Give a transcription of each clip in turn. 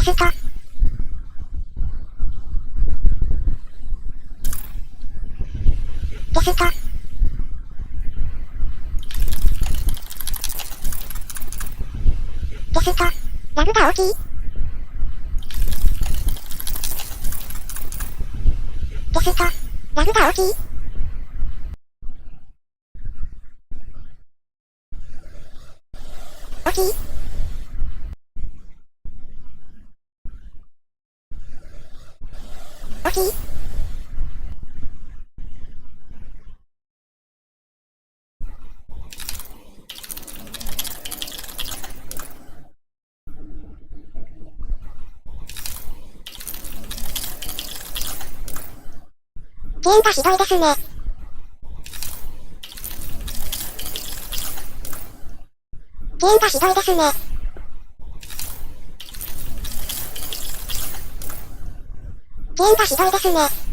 テスト。テスト。テスト。ラグが大きい。テスト。ラグが大きい。大きい。大きい。ゲームがひどいですね。ゲームがひどいですね。ゲームがひどいですね。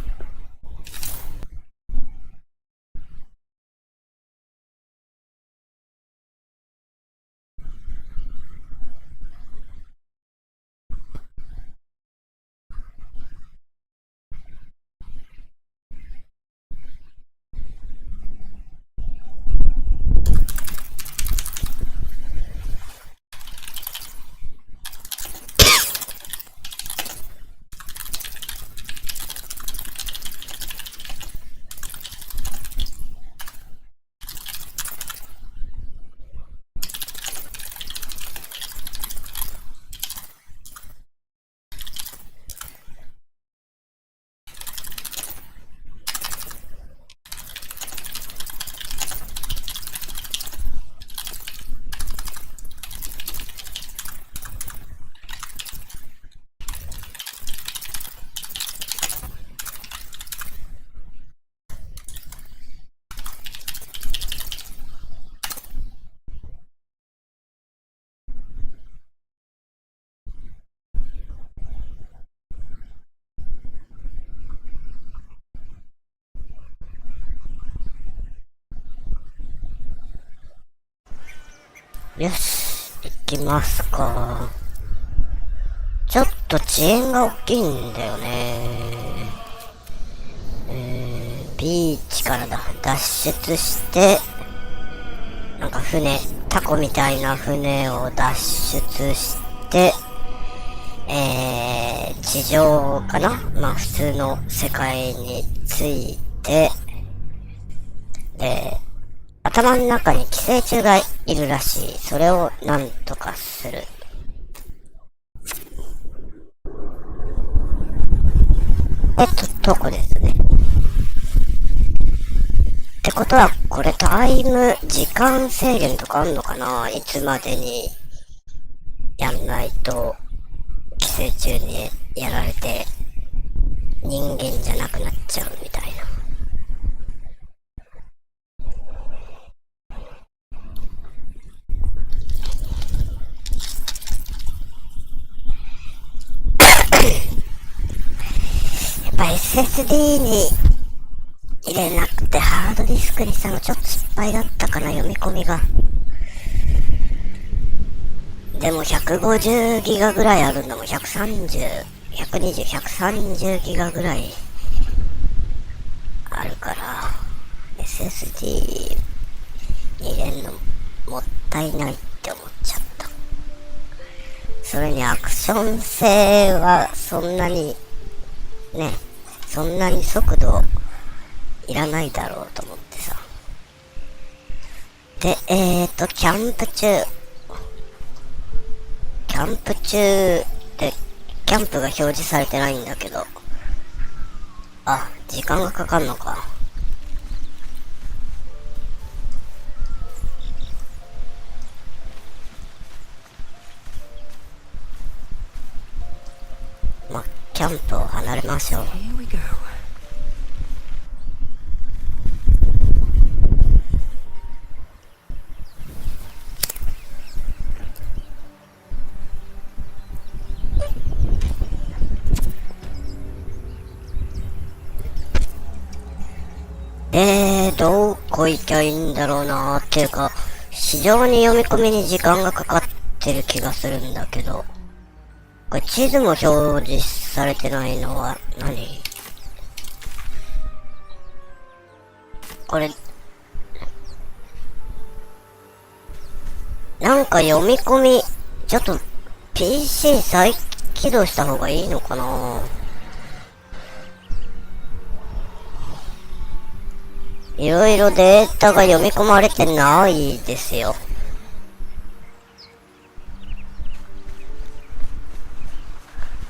よし、行きますか。ちょっと遅延が大きいんだよね。ビーチから脱出して、なんかタコみたいな船を脱出して、地上かな、まあ普通の世界に着いて、で、頭の中に寄生虫がいるらしい。それをなんとかする。とこですね。ってことは、これ時間制限とかあんのかな？いつまでにやんないと寄生虫にやられて人間じゃなくなっちゃうみたいな。やっぱ SSD に入れなくてハードディスクにしたのちょっと失敗だったかな、読み込みが。でも150ギガぐらいあるんだもん。130、120、130ギガぐらいあるから、SSD に入れんのもったいないって思っちゃった。それにアクション性はそんなに速度いらないだろうと思ってさ。で、キャンプで、キャンプが表示されてないんだけど、あ、時間がかかんのか。まあ、キャンプを離れましょう。どこ行きゃいいんだろうなーっていうか、非常に読み込みに時間がかかってる気がするんだけど。これ地図も表示されてないのは何？これ、なんか読み込み、ちょっと PC 再起動した方がいいのかな？いろいろデータが読み込まれてないですよ。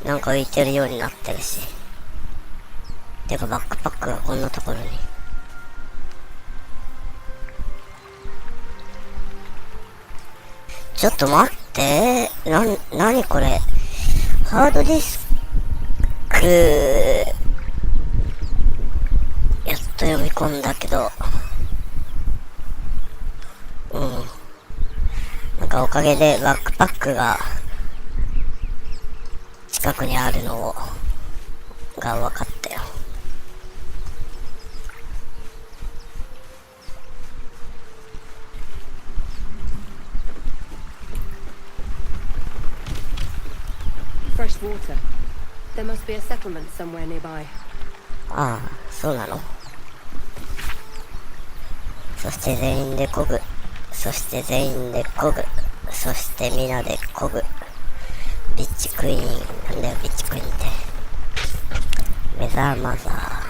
なんか浮いてるようになってるし。てかバックパックがこんなところに。ちょっと待って。なにこれ。ハードディスク、やっと読み込んだけど。なんかおかげでバックパックが近くにあるのが分かったよ。Fresh water. There must be a settlement somewhere nearby. ああ、そうなの。そして全員で漕ぐ。そして全員で漕ぐ。そして皆で漕ぐ。ビッチクイーン。なんだよビッチクイーンって。ウェザーマザー。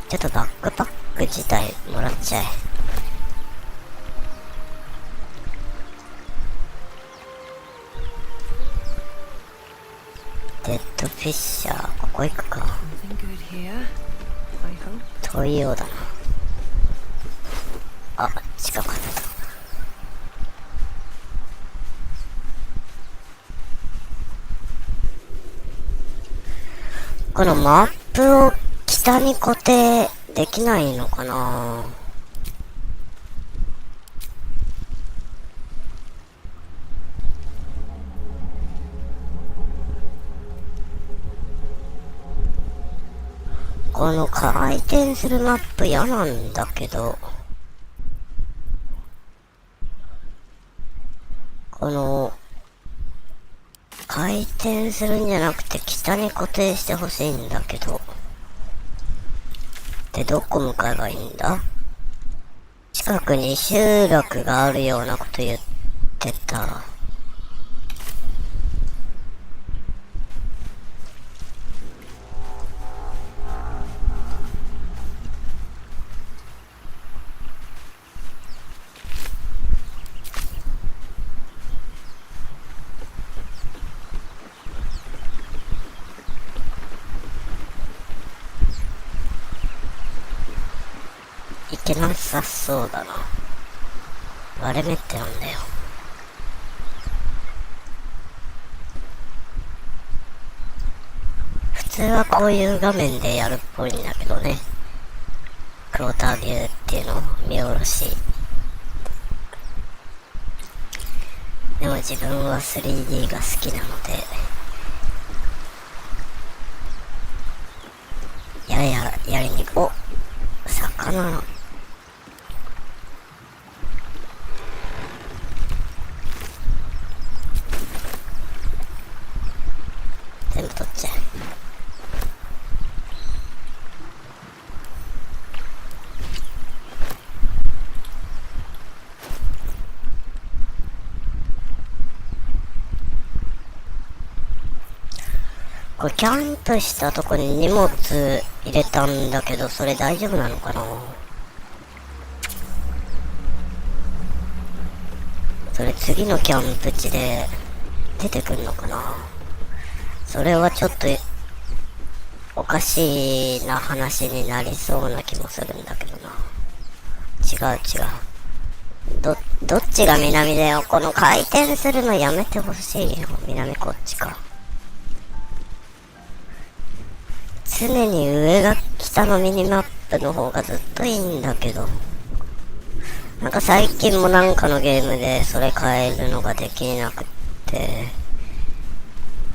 ちょっとバックパック自体もらっちゃえ。デッドフィッシャー、ここ行くか。遠いようだな。あ、近かった。このマップを北に固定できないのかな？この回転するマップ嫌なんだけど、この回転するんじゃなくて北に固定してほしいんだけど、でどこ向かえばいいんだ？近くに集落があるようなこと言ってた。いけなさそうだな。割れ目ってなんだよ。普通はこういう画面でやるっぽいんだけどね。クォータービューっていうのを見下ろし。でも自分は 3D が好きなので、やりにく。お、魚。全部取っちゃえ。これキャンプしたとこに荷物入れたんだけど、それ大丈夫なのかな？それ次のキャンプ地で出てくんのかな？それはちょっとおかしいな話になりそうな気もするんだけどな。違う。どっちが南だよ。この回転するのやめてほしいよ。南こっちか。常に上が北のミニマップの方がずっといいんだけど。なんか最近もなんかのゲームでそれ変えるのができなくって、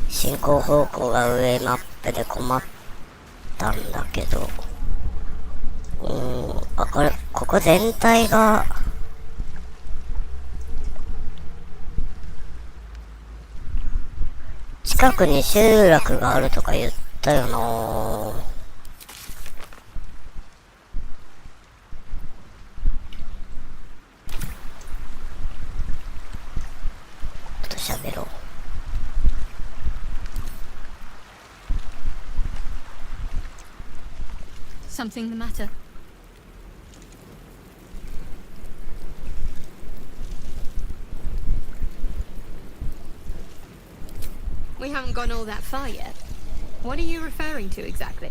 進行方向が上マップで困ったんだけど。ここ全体が、近くに集落があるとか言ったよなぁ。喋ろう。Something the matter? We haven't gone all that far yet. What are you referring to exactly?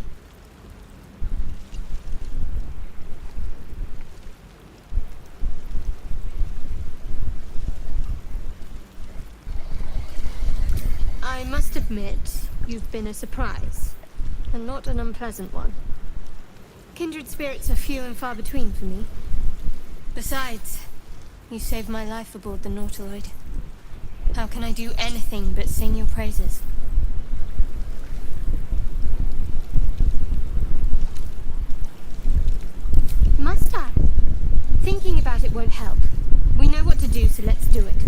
I must admit, you've been a surprise, and not an unpleasant one. Kindred spirits are few and far between for me. Besides, you saved my life aboard the Nautiloid. How can I do anything but sing your praises? Must I? Thinking about it won't help. We know what to do, so let's do it.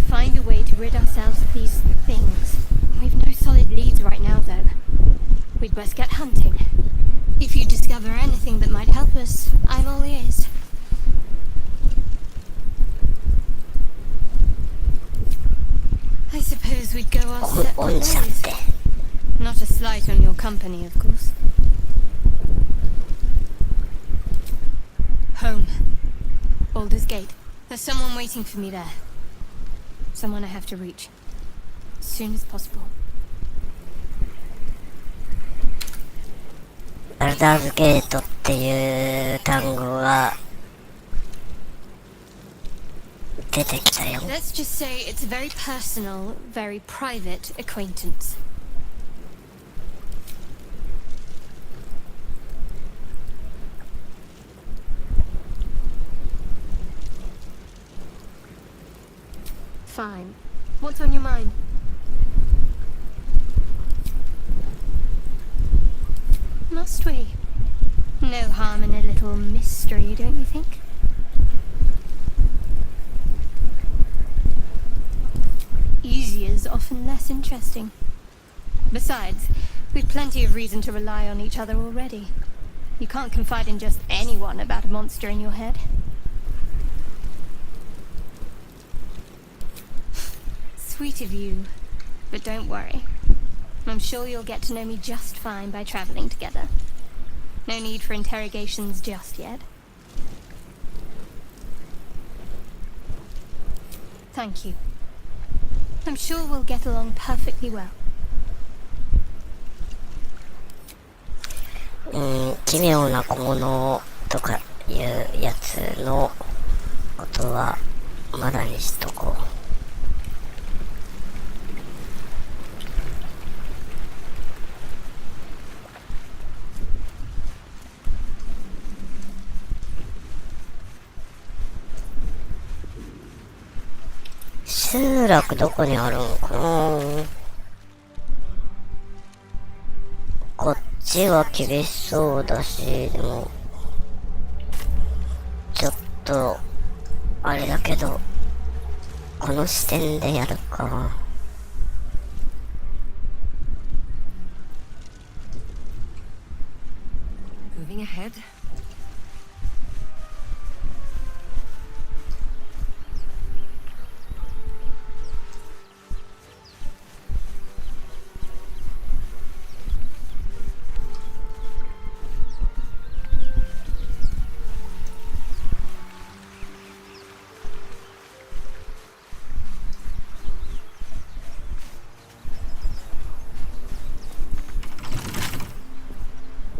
Find a way to rid ourselves of these things. We've no solid leads right now, though. We'd best get hunting. If you discover anything that might help us, I'm all ears. I suppose we'd go our separate ways. Not a slight on your company, of course. Home. Baldur's Gate. There's someone waiting for me there. Someone I have to reach. As soon as possible. バルダーズゲートっていう単語が出てきたよ。 Let's just say it's a very personal, very private acquaintance. Fine. What's on your mind? Must we? No harm in a little mystery, don't you think? Easier is often less interesting. Besides, we've plenty of reason to rely on each other already. You can't confide in just anyone about a monster in your head. Sweet of you, but don't worry. I'm sure you'll get to know me just fine by traveling together. No need for interrogations just yet. Thank you. I'm sure we'll get along perfectly well. 奇妙な小物とかいうやつのことはまだにしとこう。集落どこにあるのかな。こっちは厳しそうだし、でもちょっとあれだけど、この視点でやるか。Moving ahead.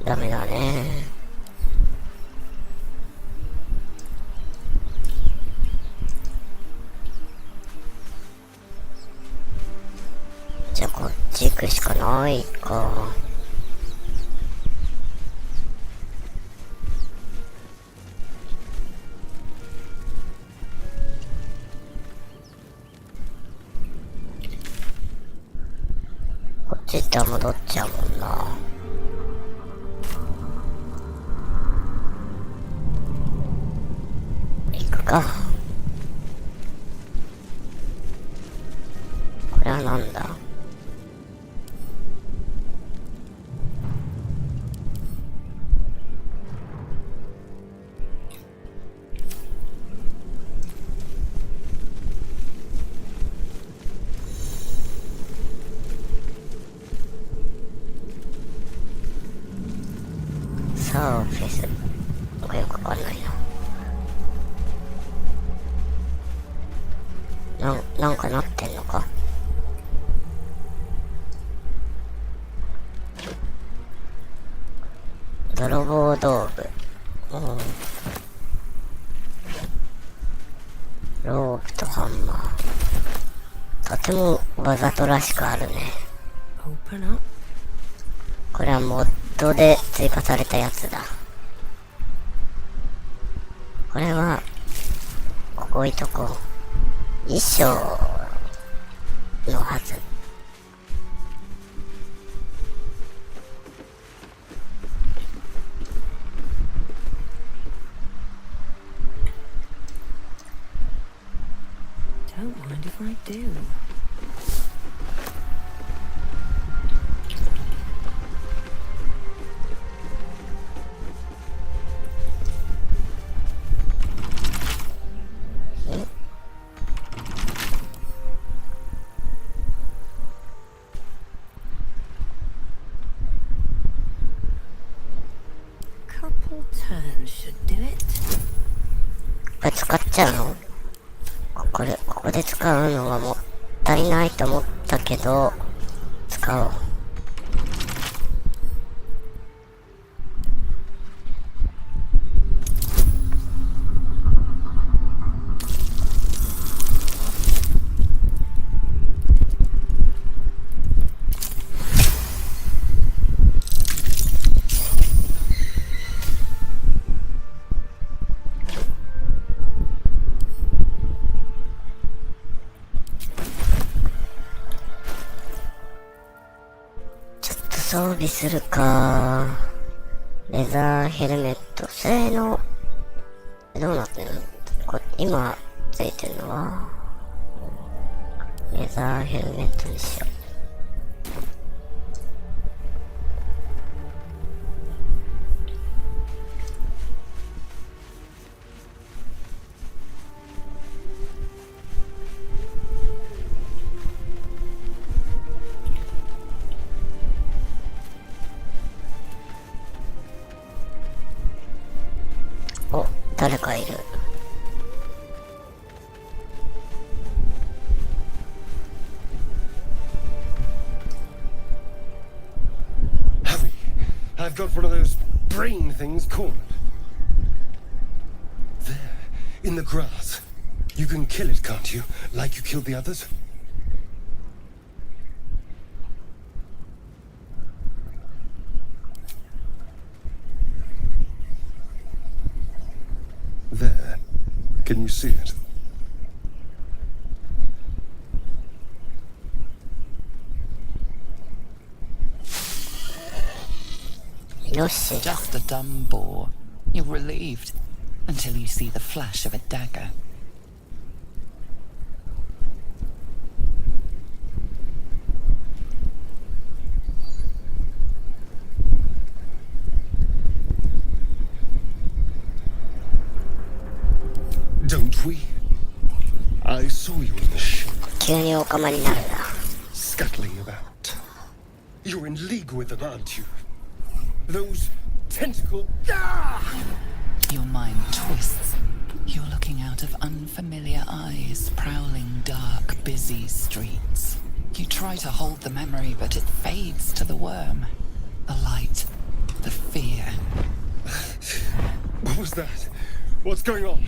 ダメだね。くしかないか。こっち行ったら戻っちゃうもんな。行くか。これはなんだ。サーフェスがよくわかんないな。なんかなってんのか。泥棒道具、ロープとハンマー、とてもわざとらしくあるね。これはモッドで追加されたやつだ。これはここ置いとこう。衣装のはず。Don't mind if I do. Couple turns should do it. これ使っちゃうの？ここで使うのはもったいないと思ったけど、使おう。装備するか。レザーヘルメット性能どうなってるの？今ついてるのはレザーヘルメットにしよう。お、誰かいる。Hurry! I've got one of those brain things cornered. There, in the grass. You can kill it, can't you? Like you killed the others? There. Can you see it? Yoshi. Just a dumb boar. You're relieved until you see the flash of a dagger. Don't we? I saw you in the ship, 急にオカマになるな。 scuttling about. You're in league with them, aren't you? Those tentacle... Ah! Your mind twists. You're looking out of unfamiliar eyes, prowling dark, busy streets. You try to hold the memory, but it fades to the worm. The light, the fear. What was that? What's going on?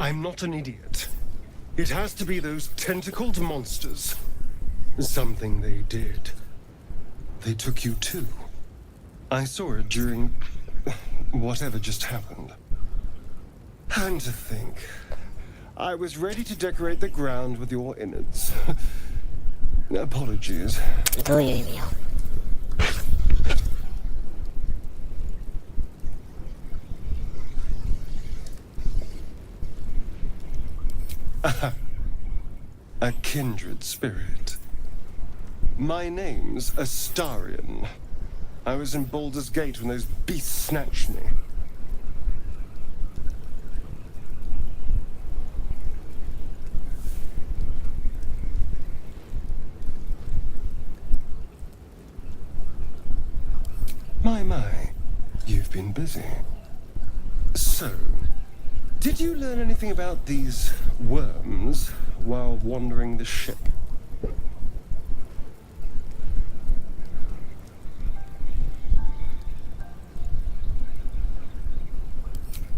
I'm not an idiot. It has to be those tentacled monsters. Something they did. They took you too. I saw it during whatever just happened. And to think, I was ready to decorate the ground with your innards. Apologies. どういう意味よ。A kindred spirit. My name's Astarion. I was in Baldur's Gate when those beasts snatched me. My, you've been busy. So, did you learn anything about these worms while wandering the ship?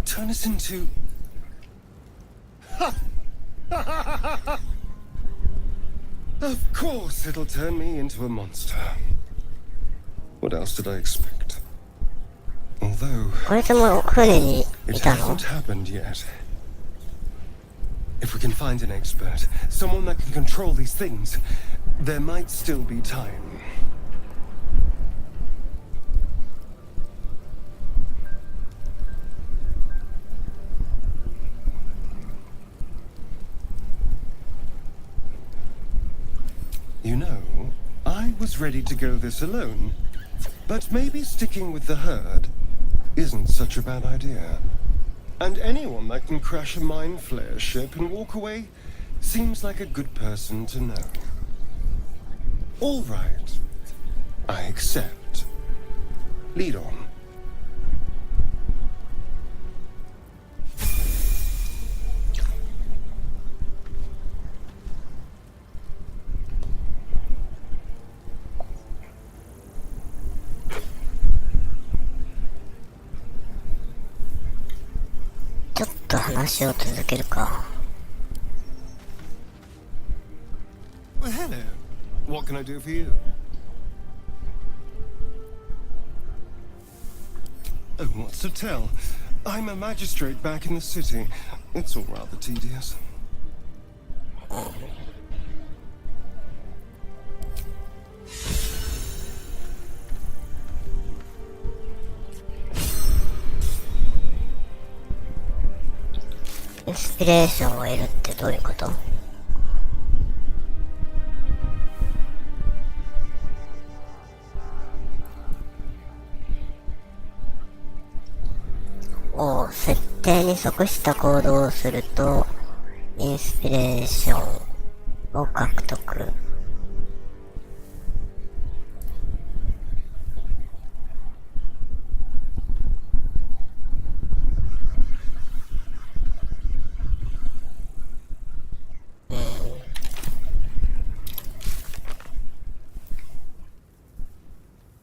Turn us into... Of course it'll turn me into a monster. What else did I expect? Although... こいつも船にい It たの？ hasn't happened yet. If we can find an expert, someone that can control these things, there might still be time. You know, I was ready to go this alone, but maybe sticking with the herd isn't such a bad idea. And anyone that can crash a mind flare ship and walk away seems like a good person to know. All right. I accept. Lead on.ちょっと話を続けるか。 Well, hello. What can I do for you? Oh, what's to tell? I'm a magistrate back in the city. It's all rather tedious.インスピレーションを得るってどういうこと？を設定に即した行動をするとインスピレーションを獲得。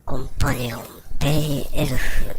コンパニオン、ペイエルフ。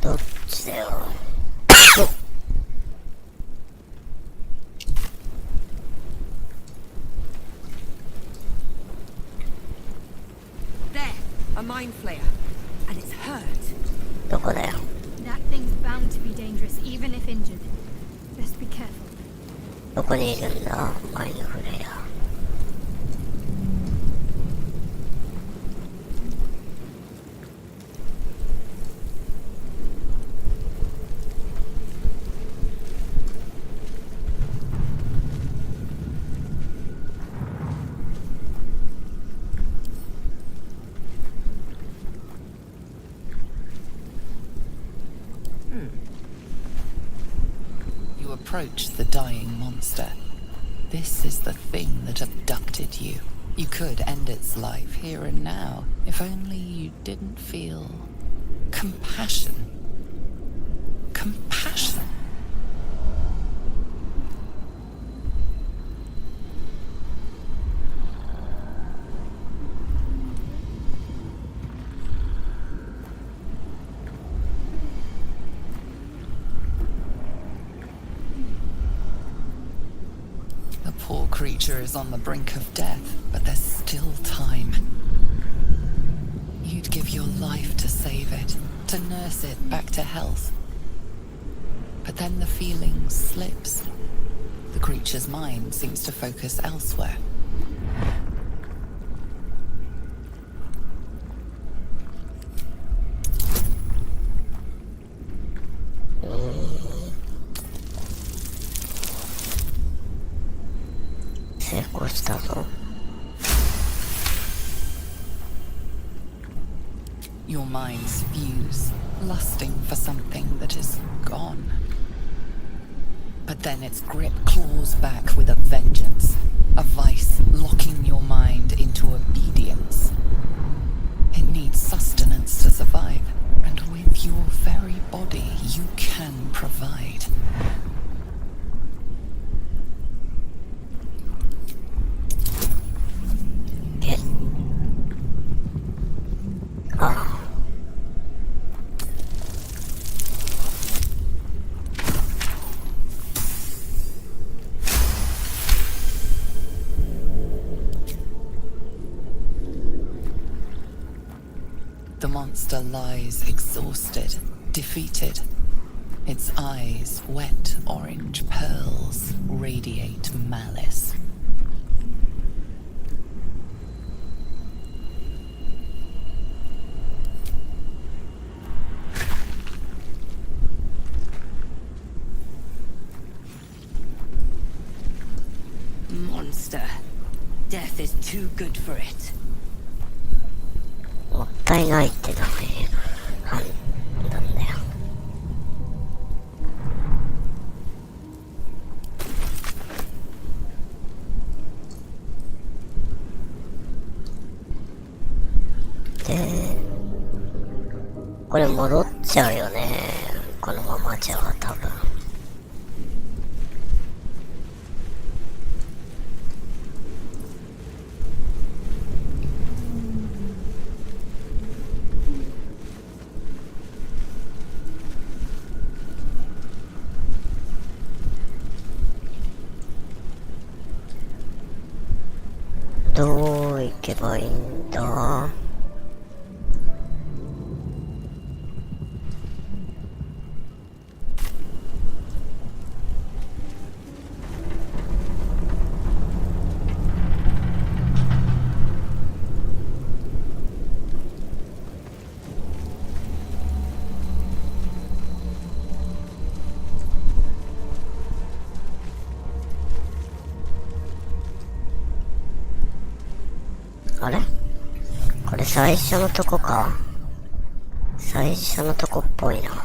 どっちだよ。There, a mind flayer. And it's hurt. どこだよ。 That thing's bound to be dangerous, even if injured. Best be careful. どこにいるんだマインフレア。approach the dying monster. This is the thing that abducted you. You could end its life here and now, if only you didn't feel compassion. Compassion. The poor creature is on the brink of death, but there's still time. You'd give your life to save it, to nurse it back to health. But then the feeling slips. The creature's mind seems to focus elsewhere. Your minds fuse, lusting for something that is gone. But then its grip claws back with a vengeance, a vice locking your mind into obedience. It needs sustenance to survive, and with your very body you can provide. The monster lies exhausted, defeated. Its eyes, wet orange pearls, radiate malice. Monster. Death is too good for it. もったいないってダメなんだよ。で、これ戻っちゃうよね。このままじゃ多分。どう行けばいいんだ？あれ？これ最初のとこか。最初のとこっぽいな。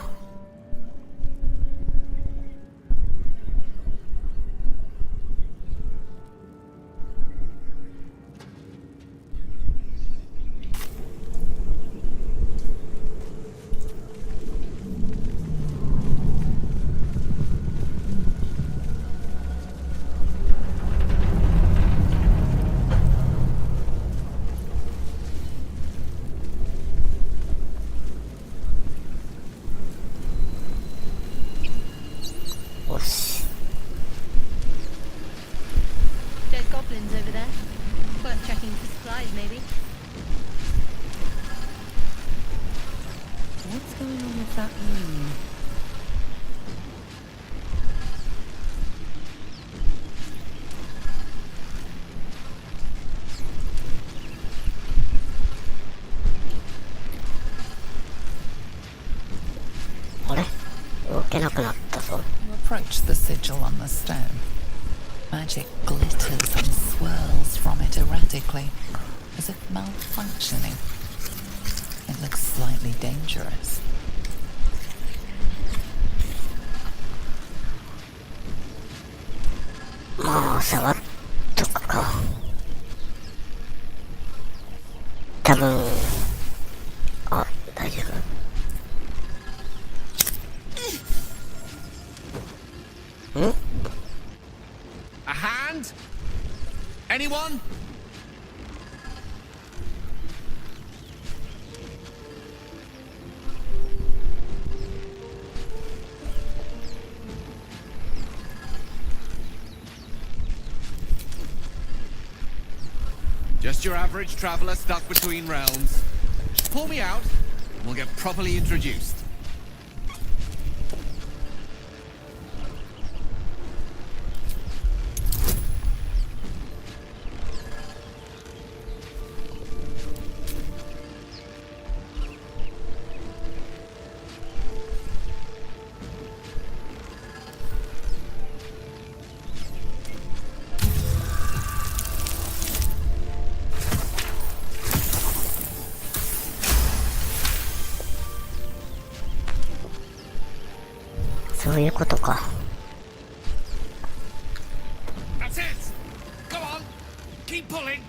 Dead goblins over there. Worth checking for supplies, maybe. What's going on with that room? You approach the sigil on the stone. Magic glitters and swirls from it erratically, as if malfunctioning. It looks slightly dangerous. 触っとくか。多分、あ、大丈夫？ん？ A hand? Anyone? Just your average traveler stuck between realms. Pull me out, and we'll get properly introduced.そういうことか。That's it! Go on! Keep pulling!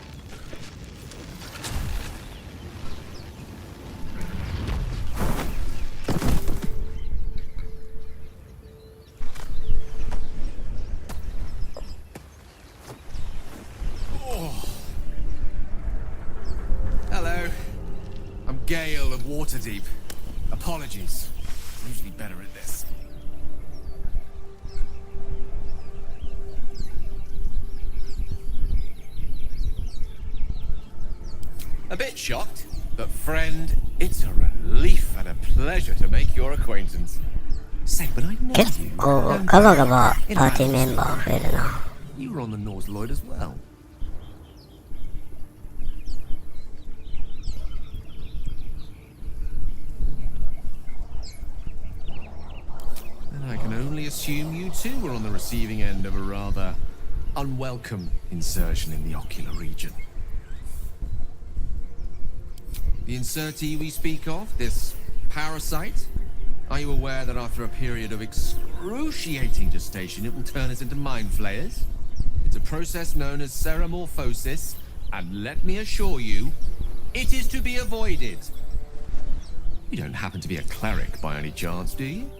Oh. Hello. I'm Gale of Waterdeep. Apologies. I'm usually better at this. A bit shocked, but friend, it's a relief and a pleasure to make your acquaintance. Say, but I know 結 you. 構ガバガバパーティーメンバー増えるな。 You were on the North Lloyd as well. And I can only assume you too were on the receiving end of a rather unwelcome insertion in the ocular region. The insertee we speak of, this parasite, are you aware that after a period of excruciating gestation, it will turn us into mind flayers? It's a process known as ceramorphosis, and let me assure you, it is to be avoided. You don't happen to be a cleric by any chance, do you?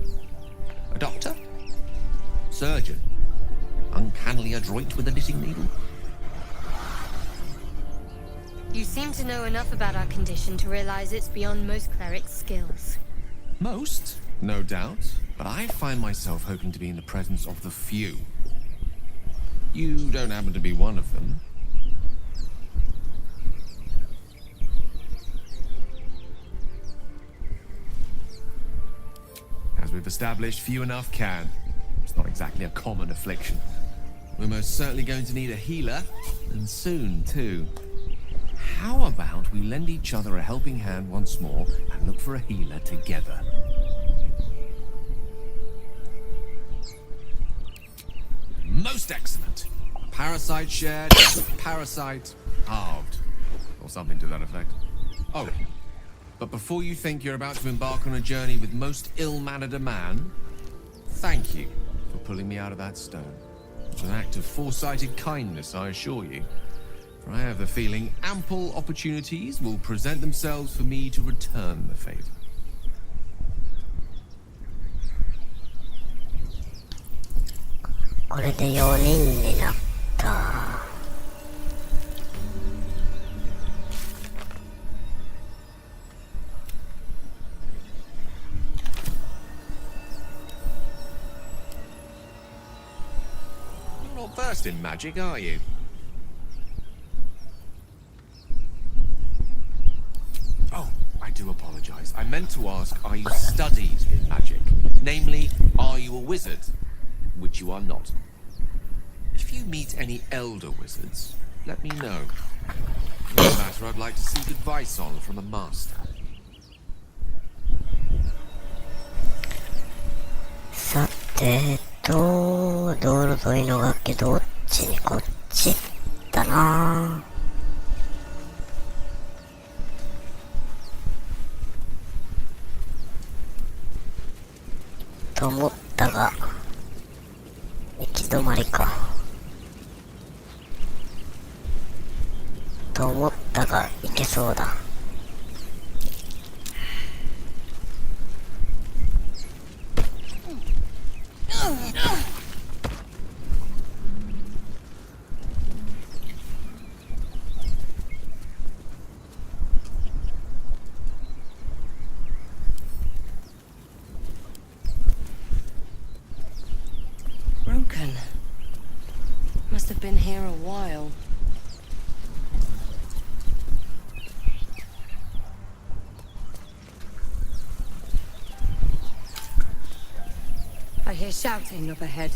A doctor? Surgeon? Uncannily adroit with a knitting needle? You seem to know enough about our condition to realize it's beyond most clerics' skills. Most, no doubt, but I find myself hoping to be in the presence of the few. You don't happen to be one of them. As we've established, few enough can. It's not exactly a common affliction. We're most certainly going to need a healer, and soon too. How about we lend each other a helping hand once more and look for a healer together? Most excellent. Parasite shared, parasite halved. Or something to that effect. Oh, but before you think you're about to embark on a journey with most ill-mannered a man, thank you for pulling me out of that stone. It's an act of foresighted kindness, I assure you. For I have the feeling ample opportunities will present themselves for me to return the favor. これで4人になった。You're not versed in magic, are you? Oh, I do apologize. I meant to ask, are you studied in magic? Namely, are you a wizard? Which you are not. If you meet any elder wizards, let me know. It's a matter I'd like to seek advice on from a master. さて道路沿いの崖どっちにこっちだな。と思ったが行き止まりか。と思ったがいけそうだ。Broken. Must have been here a while. I hear shouting up ahead.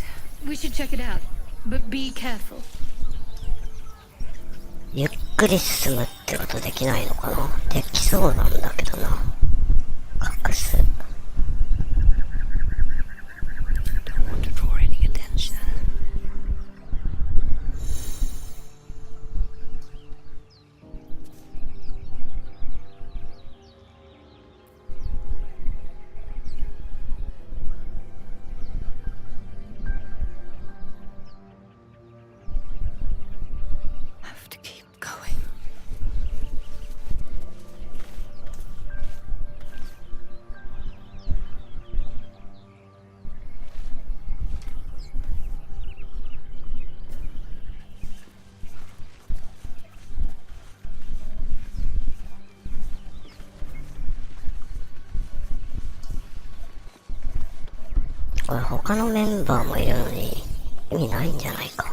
We should check it out, but be careful. ゆっくり進むってことできないのかな。できそうなんだけどな。隠す。Don't want to draw any attention. Have to keep going. .これ他のメンバーもいるのに意味ないんじゃないか。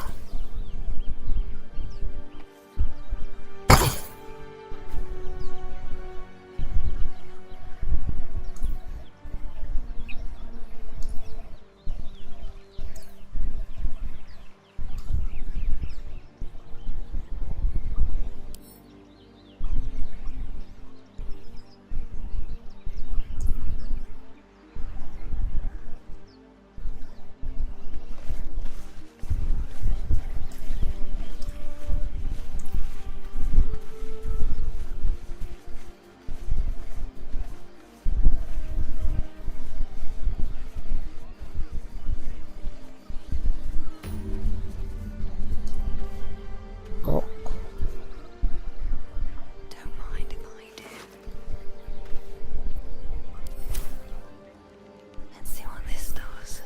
お、Don't mind if I do. Let's see what this does.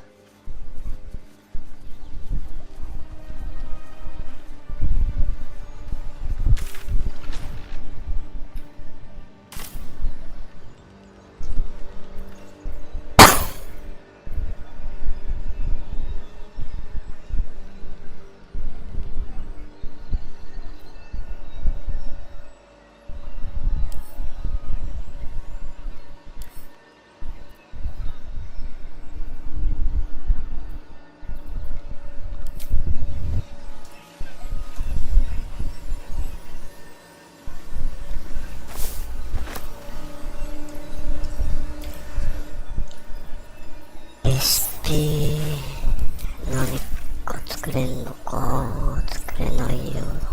レシピ何か作れんのか。作れないような。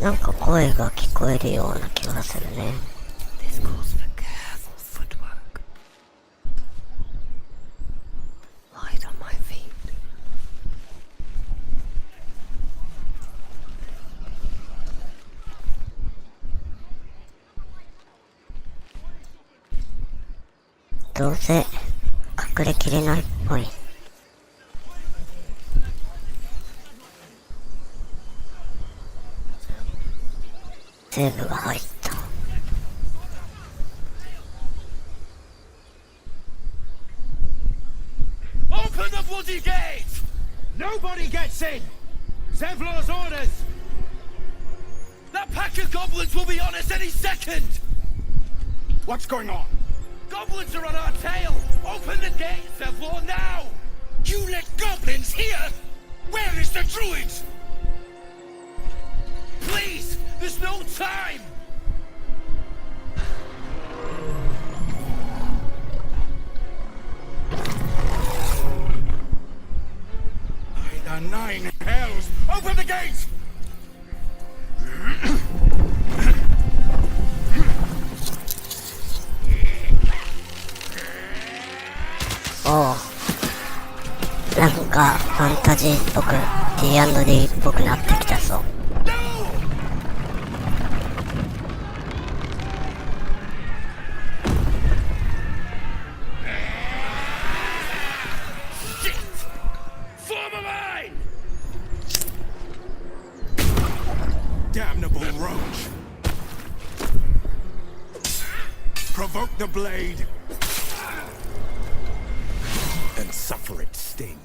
なんか声が聞こえるような気がするね。This calls for careful footwork. Light on my feet. どうせ隠れきれないっぽい。セーブが入った。Open the bloody gate! Nobody gets in! Zevlor's orders! That pack of goblins will be on us any second! What's going on? Goblins are on our tail! Open the gate, Zevlor, now! You let goblins here? Where is the druid? Please! There's no time! The nine hells! Open the gates! おう、なんかファンタジーっぽく D&D っぽくなってきたぞ。Damnable roach! Provoke the blade and suffer its sting.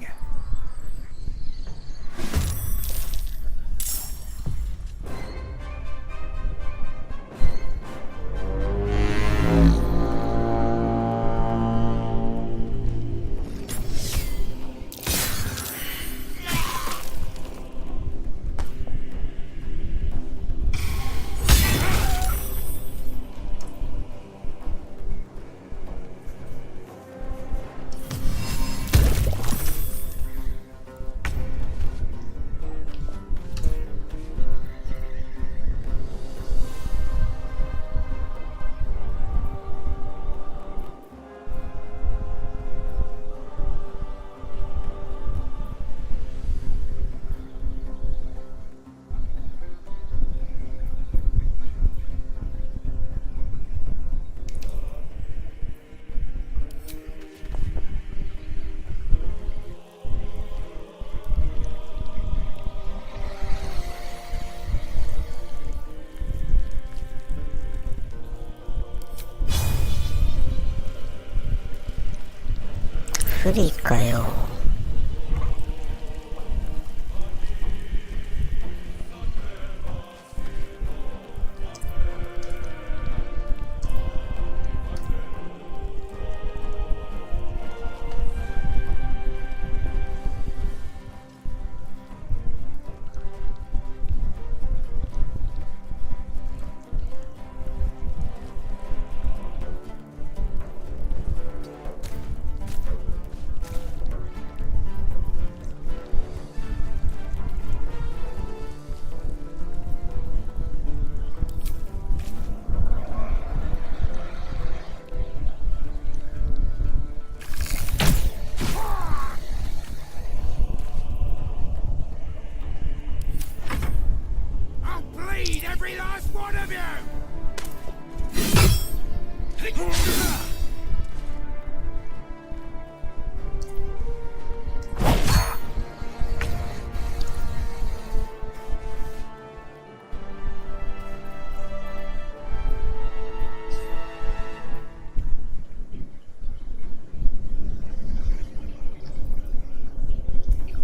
不利かよ。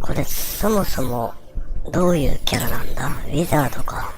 これそもそもどういうキャラなんだ？ウィザードか。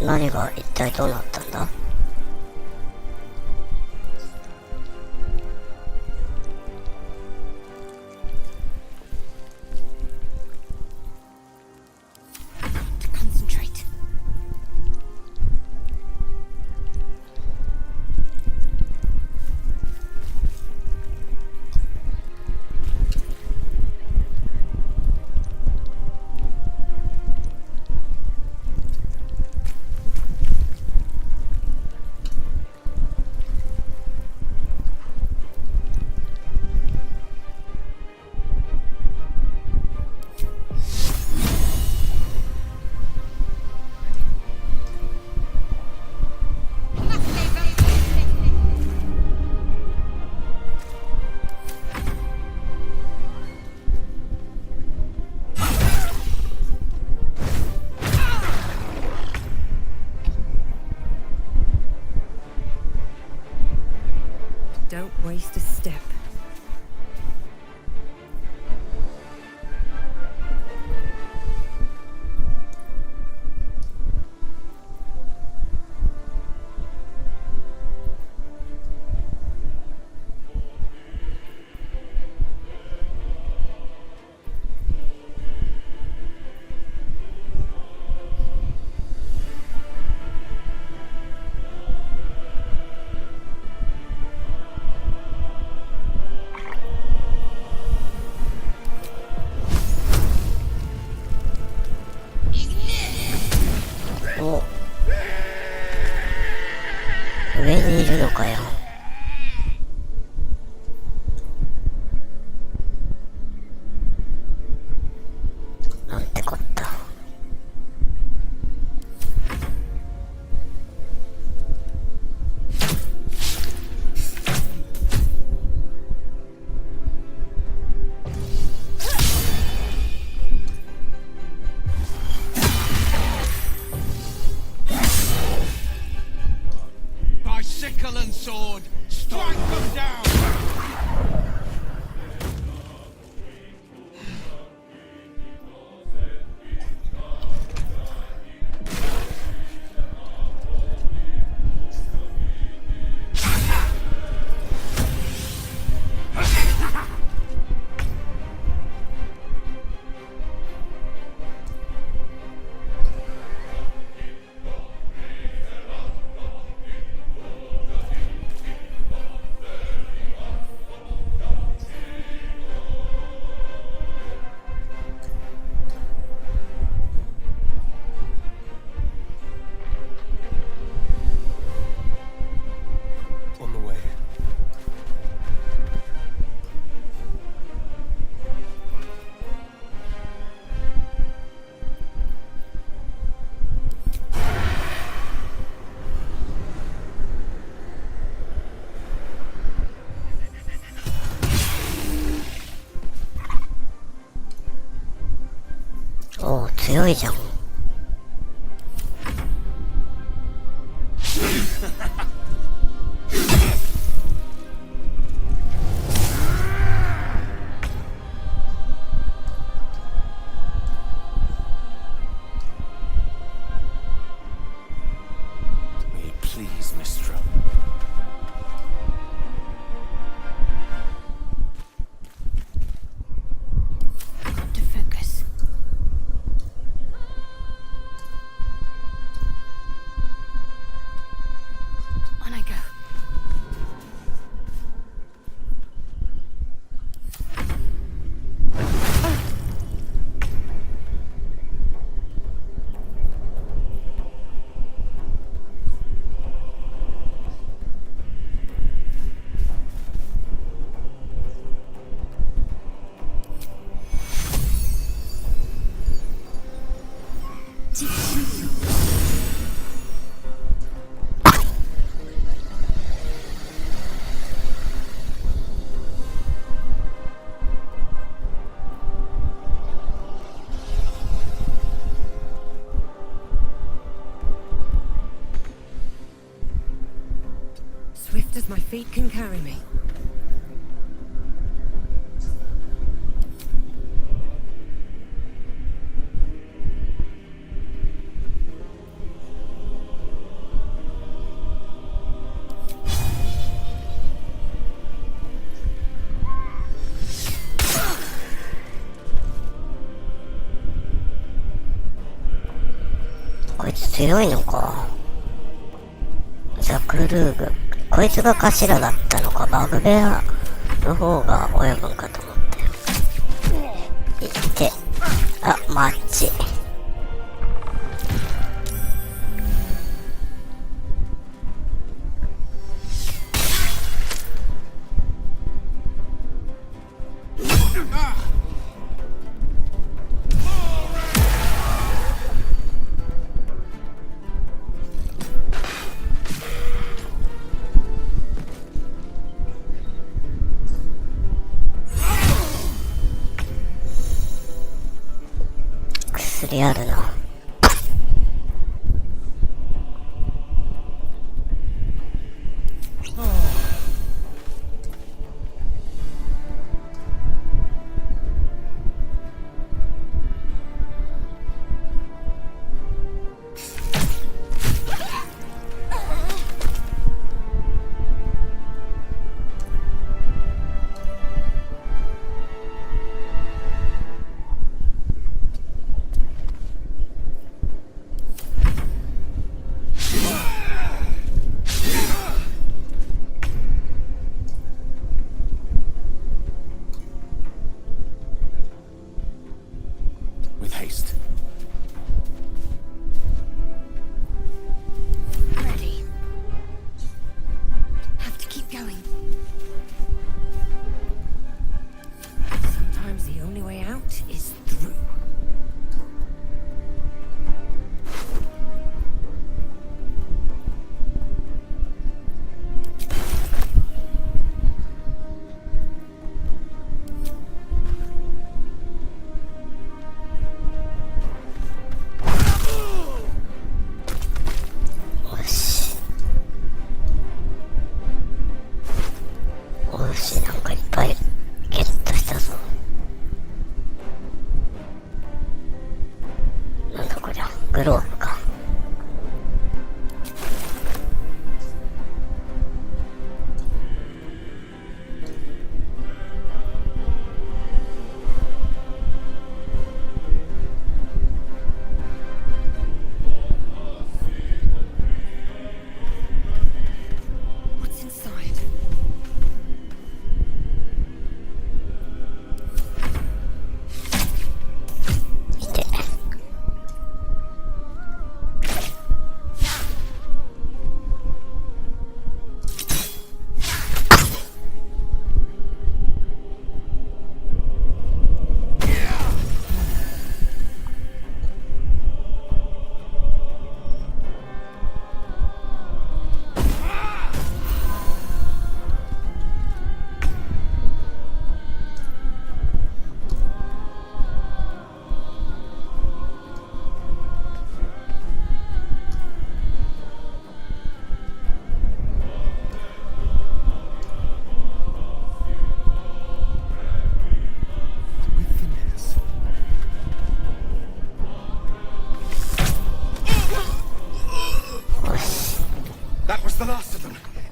何が一体どうなったんだ？ Don't waste a step.お、上にいるのかよ。なんてこった。By sickle and sword, strike them down! On the way.おお、強いじゃん。May it please, Mistra. To focus. On I go. Swift as my feet can carry me.こいつ強いのか。ザクルーグ。こいつが頭だったのか。バグベアの方が親分かと思って。いって。あ、マッチ。薬あるな。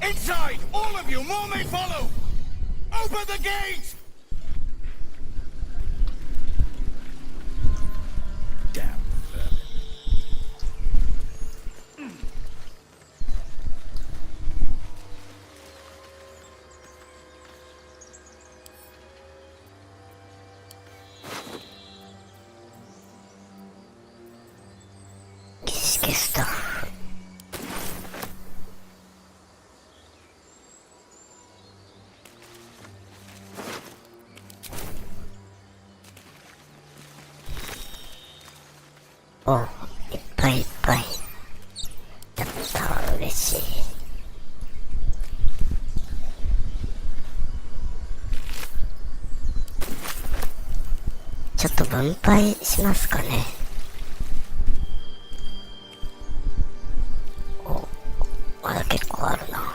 Inside! All of you! More may follow! Open the gate! Damn vermin. 消した。お、いっぱいいっぱい。やったー、嬉しい。ちょっと分配しますかね。お、まだ結構あるな。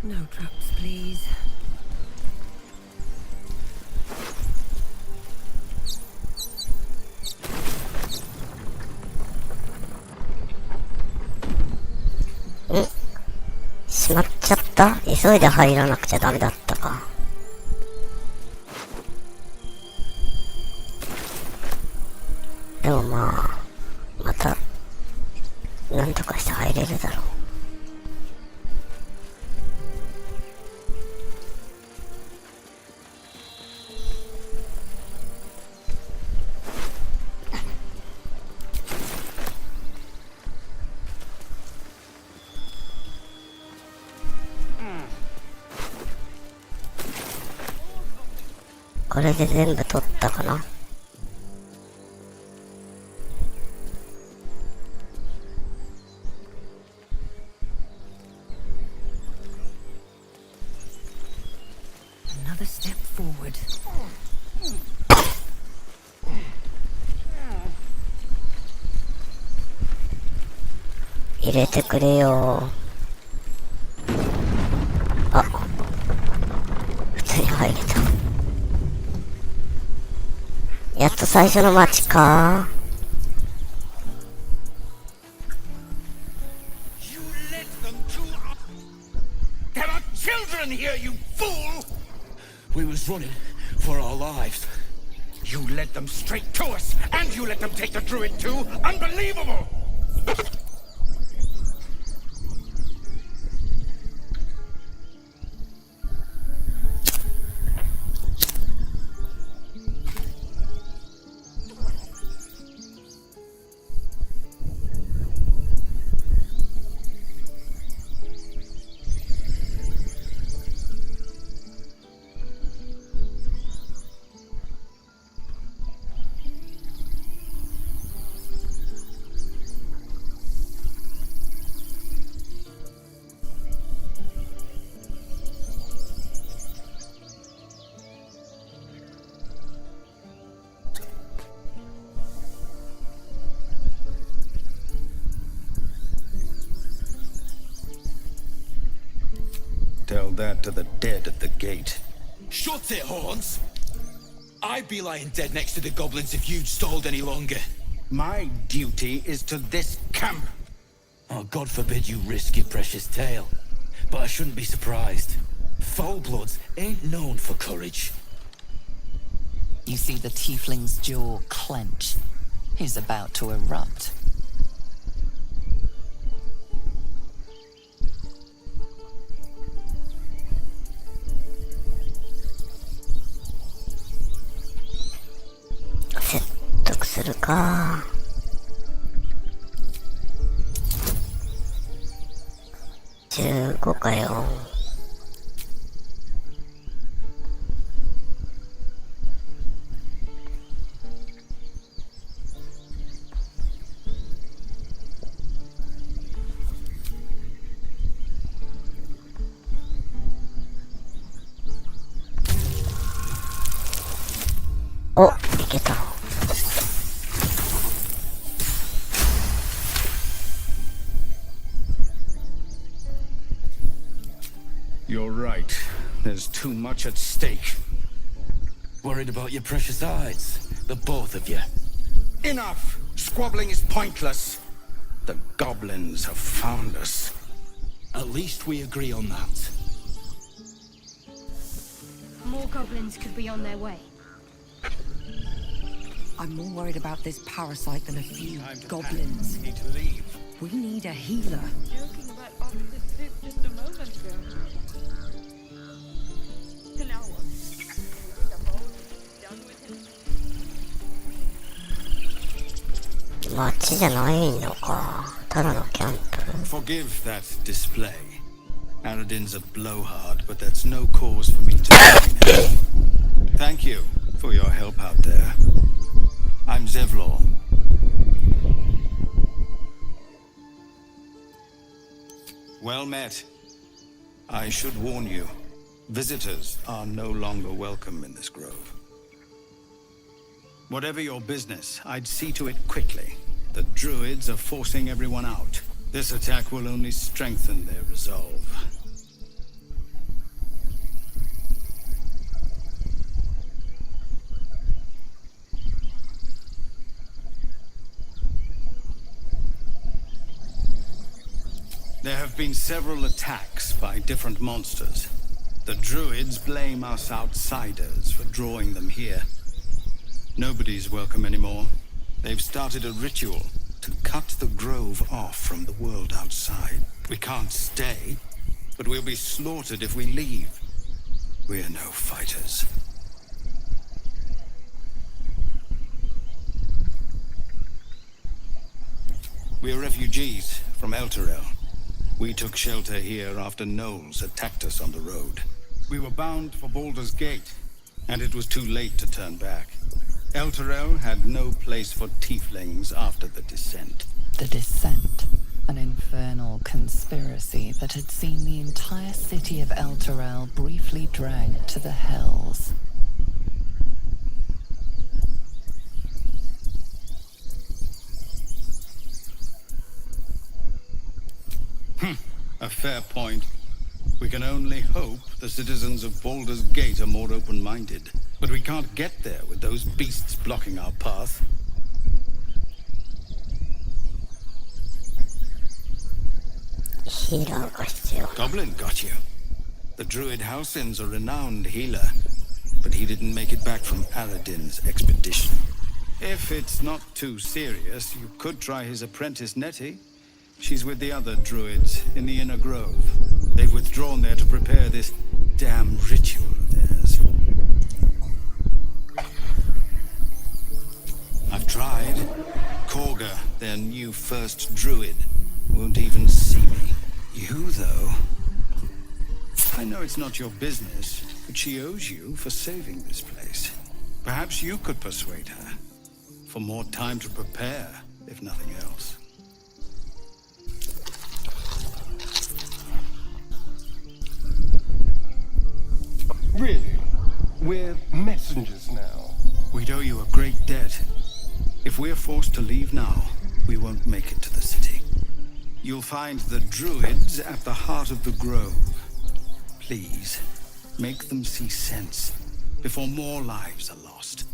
No traps, please. しまっちゃった？急いで入らなくちゃダメだったか。でもまあ、また、なんとかして入れるだろう。これで全部取ったかな。Another step forward. 入れてくれよ。あ、普通に入れた。やっと最初の街か。You led them to us! There are children here, you fool! We was running for our lives. You led them straight to us, and you let them take the druid too? Unbelievable! Tell that to the dead at the gate. Shut it, Horns! I'd be lying dead next to the goblins if you'd stalled any longer. My duty is to this camp. Oh, God forbid you risk your precious tail. But I shouldn't be surprised. Foul-bloods ain't known for courage. You see the tiefling's jaw clench. He's about to erupt. Set 得するか。15かよ。お、いけた。You're right. There's too much at stake. Worried about your precious hides? The both of you. Enough! Squabbling is pointless. The goblins have found us. At least we agree on that. More goblins could be on their way. I'm more worried about this parasite than a few goblins. Need to leave. We need a healer. Joking about opposite trip just a moment ago. So now what? Done with him? 街じゃないのか。ただのキャンプ。 Forgive that display. Aradin's a blowhard, but that's no cause for me to blame him. Thank you for your help out there. I'm Zevlor. Well met. I should warn you, visitors are no longer welcome in this grove. Whatever your business, I'd see to it quickly. The druids are forcing everyone out. This attack will only strengthen their resolve. There have been several attacks by different monsters. The druids blame us outsiders for drawing them here. Nobody's welcome anymore. They've started a ritual to cut the grove off from the world outside. We can't stay, but we'll be slaughtered if we leave. We're no fighters. We're refugees from Elturel. We took shelter here after gnolls attacked us on the road. We were bound for Baldur's Gate, and it was too late to turn back. Elturel had no place for tieflings after the descent. The Descent, an infernal conspiracy that had seen the entire city of Elturel briefly dragged to the hells. A fair point. We can only hope the citizens of Baldur's Gate are more open-minded. But we can't get there with those beasts blocking our path. Healer が必要。 Goblin got you. The druid Halsin's a renowned healer, but he didn't make it back from Aradin's expedition. If it's not too serious, you could try his apprentice Nettie. She's with the other druids in the inner grove. They've withdrawn there to prepare this damn ritual of theirs. I've tried. Korga, their new first druid, won't even see me. You, though... I know it's not your business, but she owes you for saving this place. Perhaps you could persuade her. For more time to prepare, if nothing else. Really? We're messengers now. We'd owe you a great debt. If we're forced to leave now, we won't make it to the city. You'll find the druids at the heart of the grove. Please, make them see sense before more lives are lost.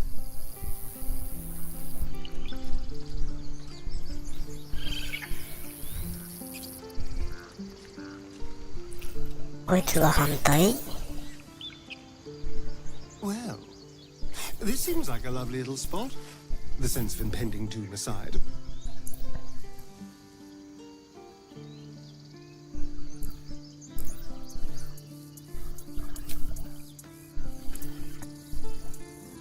こいつが反対 Well, this seems like a lovely little spot. The sense of impending doom aside.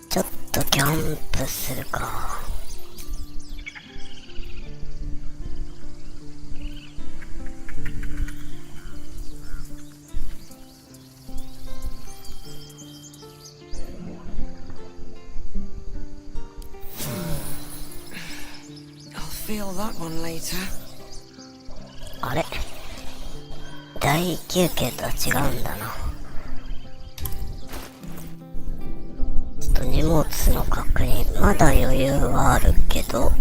Just ちょっとキャンプするか。Feel that one later. あれ大休憩とは違うんだな。ちょっと荷物の確認、まだ余裕はあるけど。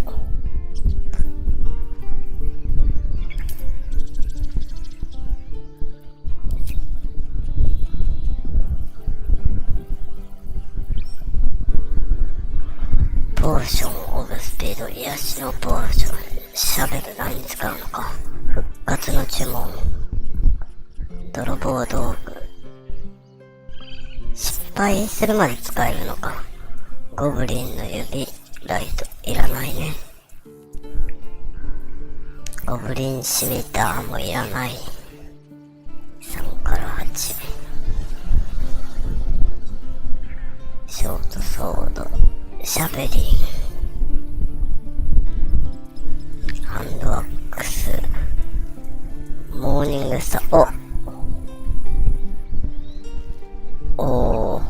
ポーションオブスピード、癒しのポーション、シャベル何に使うのか、復活の呪文、泥棒道具、失敗するまで使えるのか、ゴブリンの指、ライト、いらないね。ゴブリンシミターもいらない。3から8。ショートソード、シャベリン、ハンドアックス、モーニングスター、モ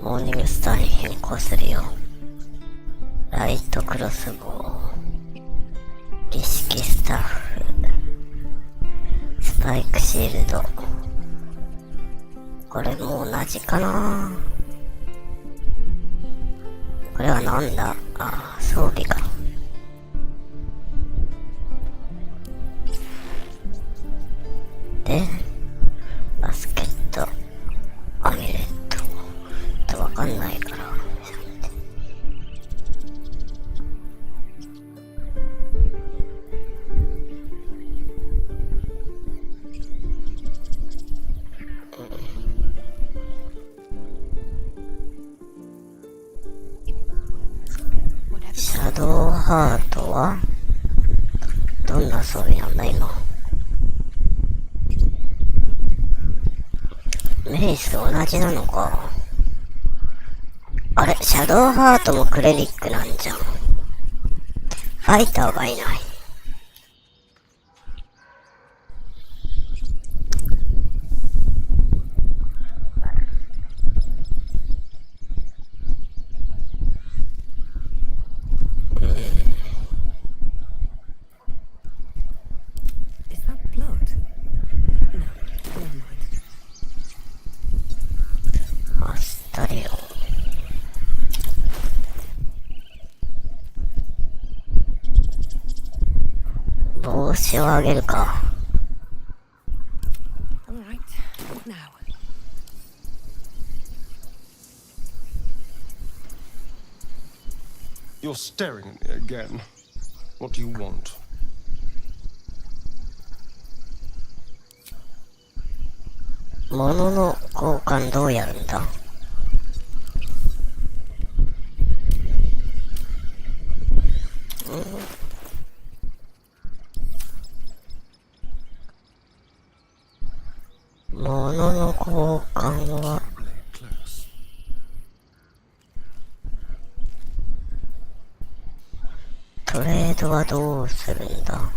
ーニングスターに変更するよ。ライトクロスボウ、儀式スタッフ、スパイクシールド。これも同じかな。これはなんだ。ああ、装備か。で、バスケット、アミュレット。わかんないから。シャドウハートはどんな装備なんだ今。メイス同じなのか。あれ、シャドウハートもクレリックなんじゃん。ファイターがいない。アスタリオン。帽子をあげるか。You're staring at me again. What do you want? 物の交換どうやるんだ。物の交換はトレードはどうするんだ。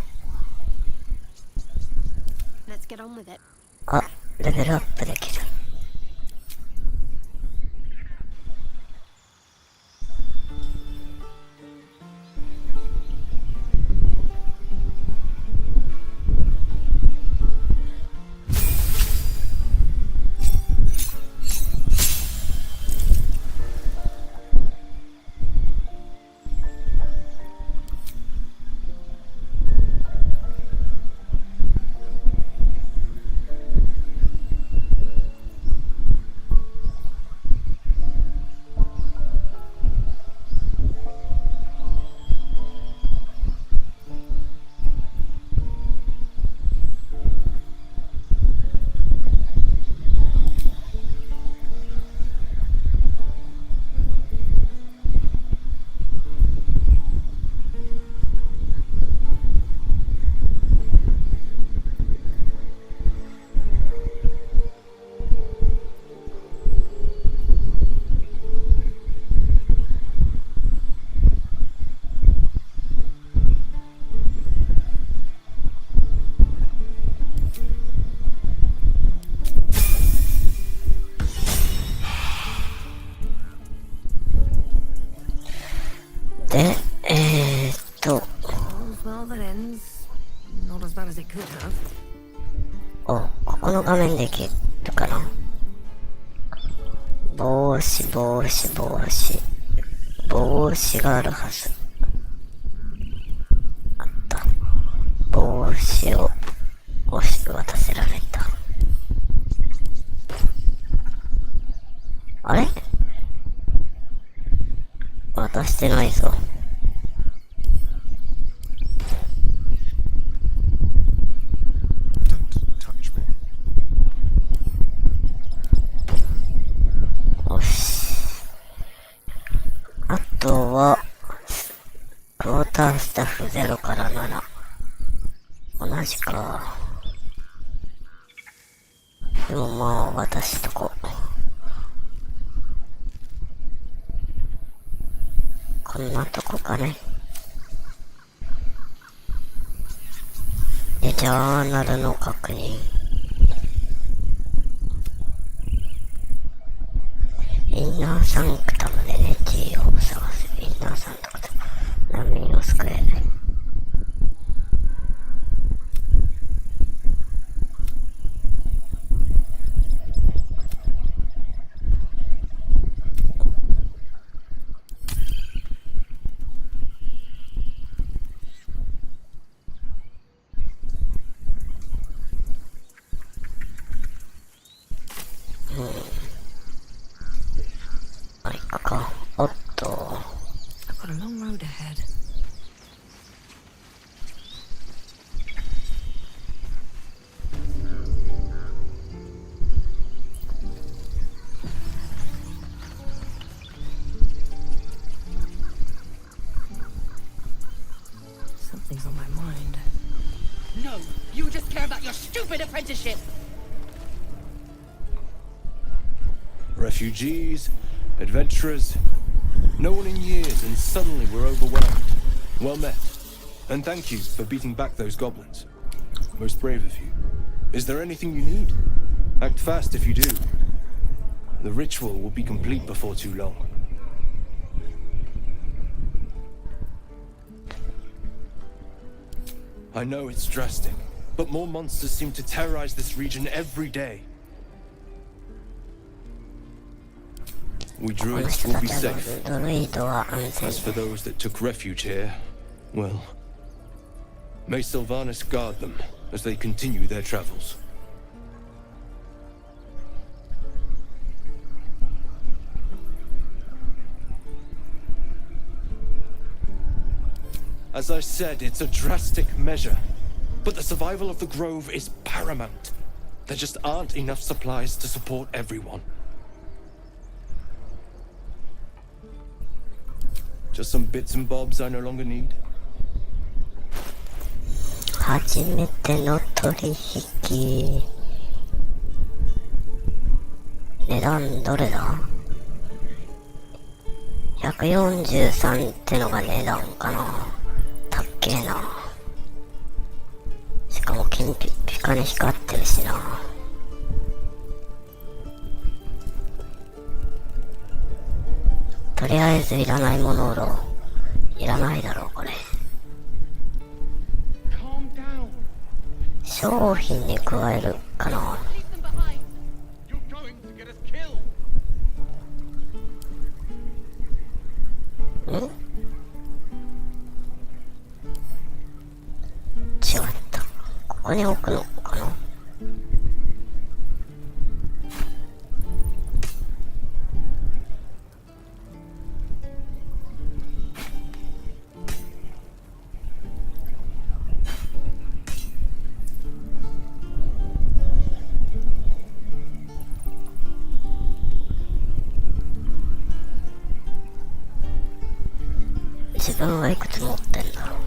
あ、レベルアップできる。で、お、ここの画面できるかな。帽子があるはず。あった。帽子を渡せられた。あれ？渡してないぞ。Don't touch me. よし。あとは、クォータースタッフ0から7。同じか。でもまあ、渡しとこう。こんなとこかね。で、ジャーナルの確認。インナーサンクタムでね、T を探す。インナーサンクタム。難民を救え。あれか。おっと。I've got a long road ahead. Something's on my mind. No, you just care about your stupid apprenticeship. Refugees, adventurers, no one in years, and suddenly we're overwhelmed. Well met. And thank you for beating back those goblins. Most brave of you. Is there anything you need? Act fast if you do. The ritual will be complete before too long. I know it's drastic, but more monsters seem to terrorize this region every day. We druids will be safe. As for those that took refuge here, well, may Sylvanas guard them as they continue their travels. As I said, it's a drastic measure, but the survival of the grove is paramount. There just aren't enough supplies to support everyone. Just some bits and bobs I no longer need. 初めての取引。値段どれだ ?143 ってのが値段かな。たっけえな。しかも金ピッカに光ってるしな。とりあえずいらないものを売ろう。いらないだろうこれ。商品に加えるかな。ん？違った。ここに置くのかな。自分はいくつ持ってんだろう。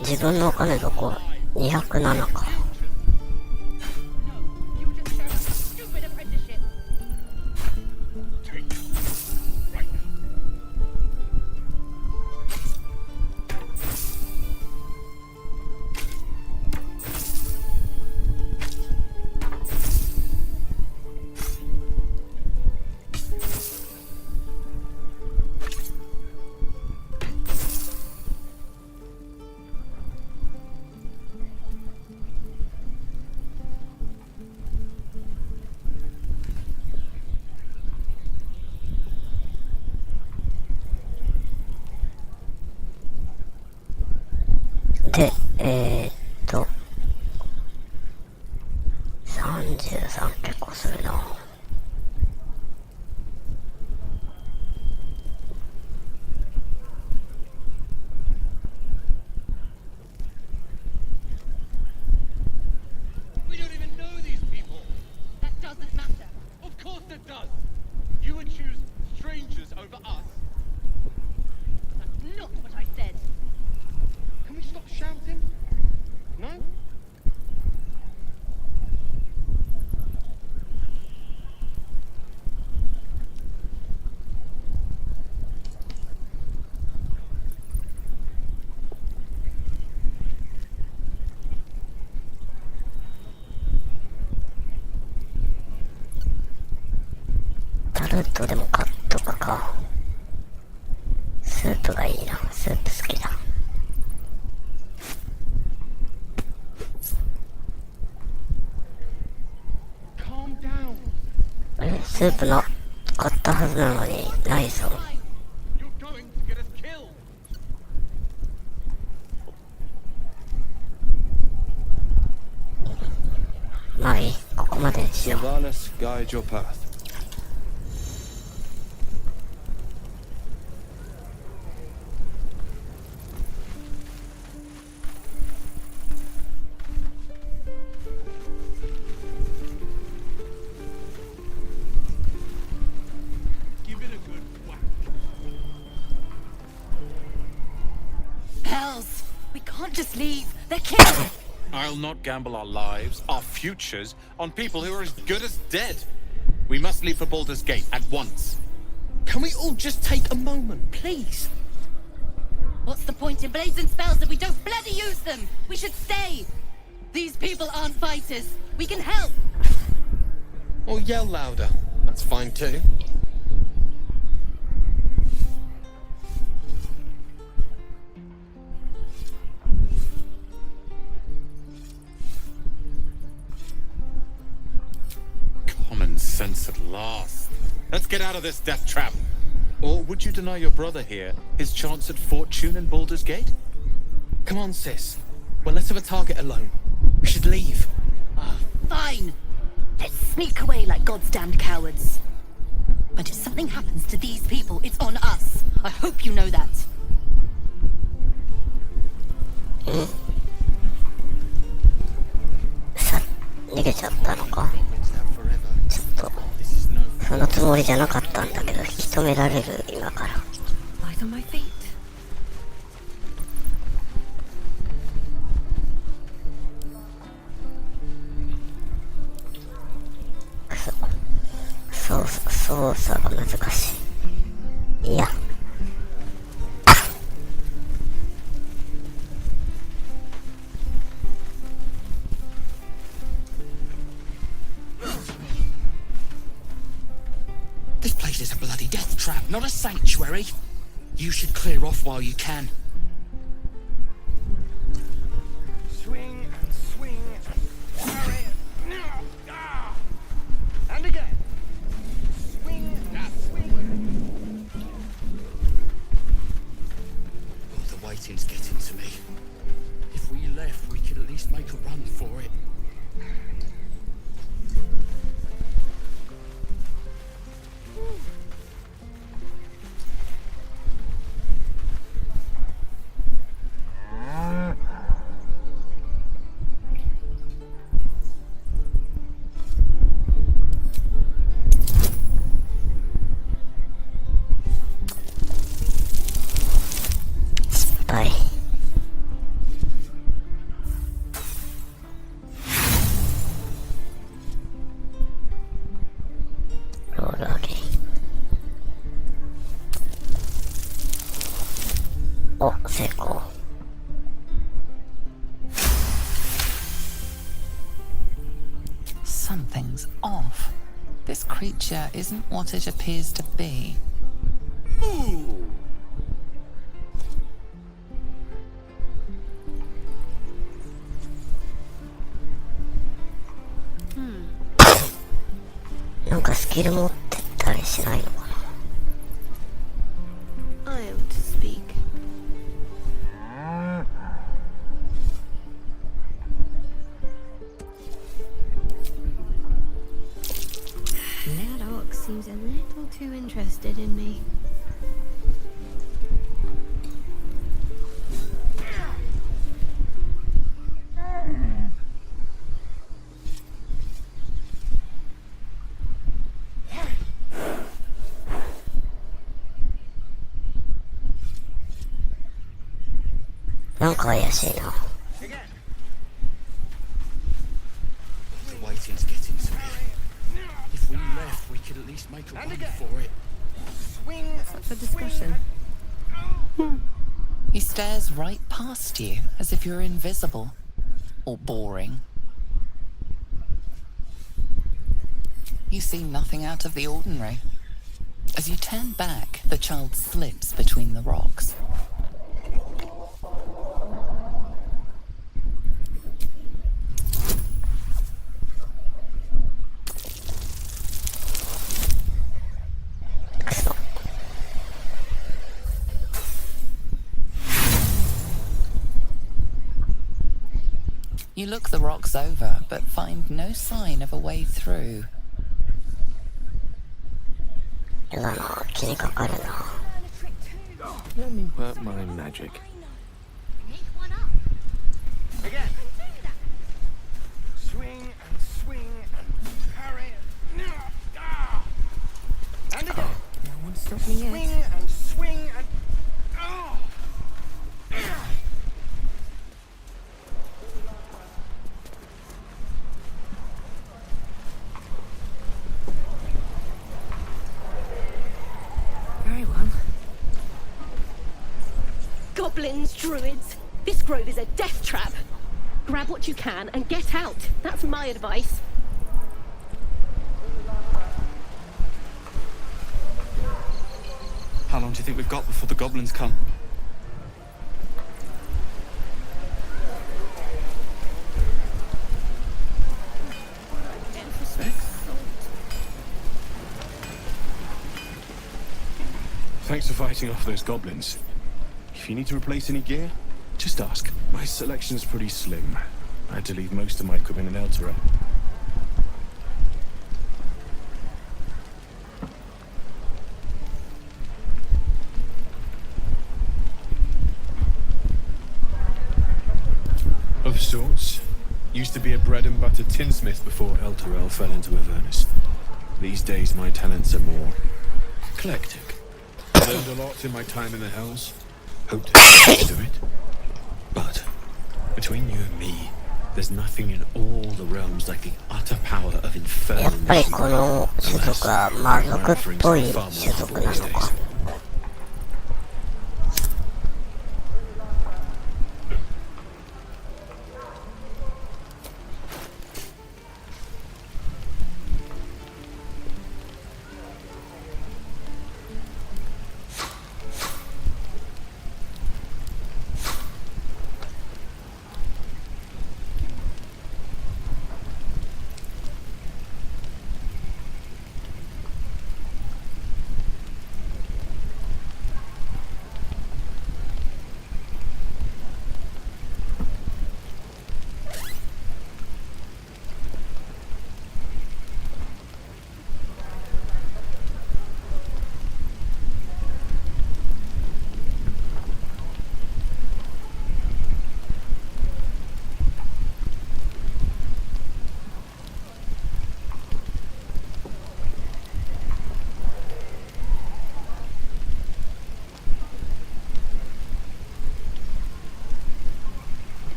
自分のお金どこ ?207 か。ートでも買っとくか。スープがいいな。スープ好きだ。スープの買ったはずなのにないぞ。まあいい、ここまでにしよう。Sylvanas, guide your path. Hells! We can't just leave. They're killing. I'll not gamble our lives, our futures, on people who are as good as dead. We must leave for Baldur's Gate at once. Can we all just take a moment, please? What's the point in blazing spells if we don't bloody use them? We should stay. These people aren't fighters. We can help. Or yell louder. That's fine too. Common sense at last. Let's get out of this death trap. Or would you deny your brother here his chance at fortune in Baldur's Gate? Come on, sis. Well, let's have a target alone. We should leave. Fine. Let's sneak away like God's damned cowards. But if something happens to these people, it's on us. I hope you know that. さ、逃げちゃったのか。ちょっとそのつもりじゃなかったんだけど、引き止められる今から。 Light on my feet. 操作が難しい。いや。This place is a bloody death trap, not a sanctuary. You should clear off while you can. Swing and swing. Parry. And again. Swing and swing. Oh, the waiting's getting to me. If we left, we could at least make a run for it.お、成功。Something's off. This creature isn't what it appears to be. Hmm. なんかスキル持ってたりしないのかな。 I ought to speak. That orc seems a little too interested in me. Like怪しいな。 The waiting's getting to me. If we left, we could at least make a run for it. Such a discussion. He stares right past you as if you're invisible or boring. You see nothing out of the ordinary. As you turn back, the child slips between the rocks. You look the rocks over, but find no sign of a way through. やだな、気にかかるな。 Let me work my magic. Again. Swing and swing and parry. Ah! And again. No one stop me yet. Swing and swing and. Oh! Very well. Goblins, druids. This grove is a death trap. Grab what you can and get out. That's my advice. How long do you think we've got before the goblins come? Thanks for fighting off those goblins. If you need to replace any gear, just ask. My selection's pretty slim. I had to leave most of my equipment in Elturel. Of sorts. Used to be a bread and butter tinsmith before Elturel fell into Avernus. These days my talents are more eclectic. Learned a lot in my time in the Hells. Hope to do it. But between you and me, there's nothing in all the realms like the utter power of やっ infernal ぱりこの種 Unless 族は魔族っ brings ぽい me far 種 more 族 trouble な these の days. か。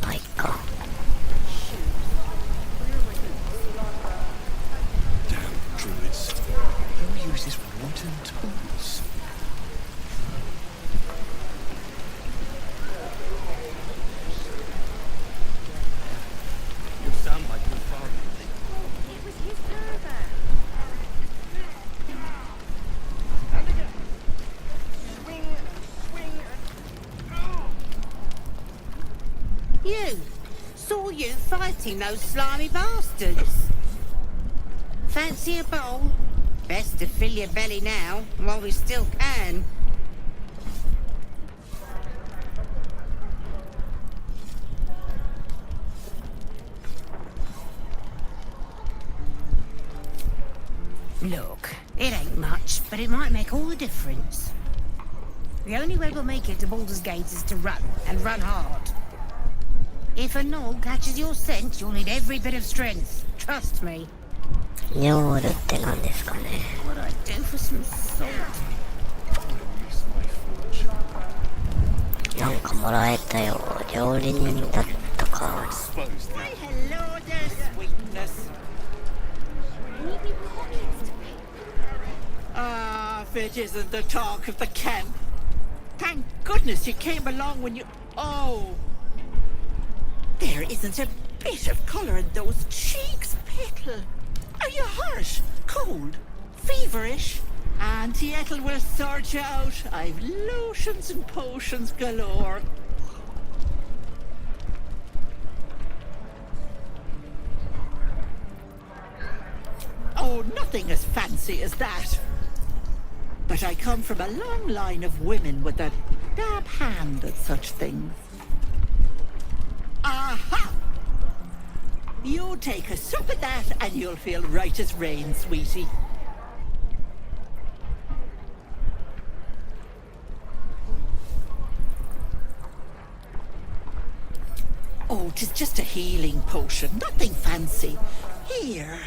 ないか。 Damn druids. Who uses wooden tools? You sound like your father. It was his father. And again. Swing and swing and. Oh! You! Saw you fighting those slimy bastards. Fancy a bowl? Best to fill your belly now, while we still can. Look, it ain't much, but it might make all the difference. The only way we'll make it to Baldur's Gate is to run, and run hard. If a gnoll catches your scent, you'll need every bit of strength. Trust me. ニョールって何ですかね。 What do I do for some salt? なんかもらえたよ。料理人だったか。 Why, hello there, sweetness. Ah, if it isn't the talk of the camp. Thank goodness you came along when you... Oh! There isn't a bit of colour in those cheeks, Petal. Are you harsh? Cold? Feverish? Auntie Ethel will sort you out. I've lotions and potions galore. Oh, nothing as fancy as that. But I come from a long line of women with a dab hand at such things. Aha! You take a sup at that and you'll feel right as rain, sweetie. Oh, 'tis just a healing potion, nothing fancy. Here.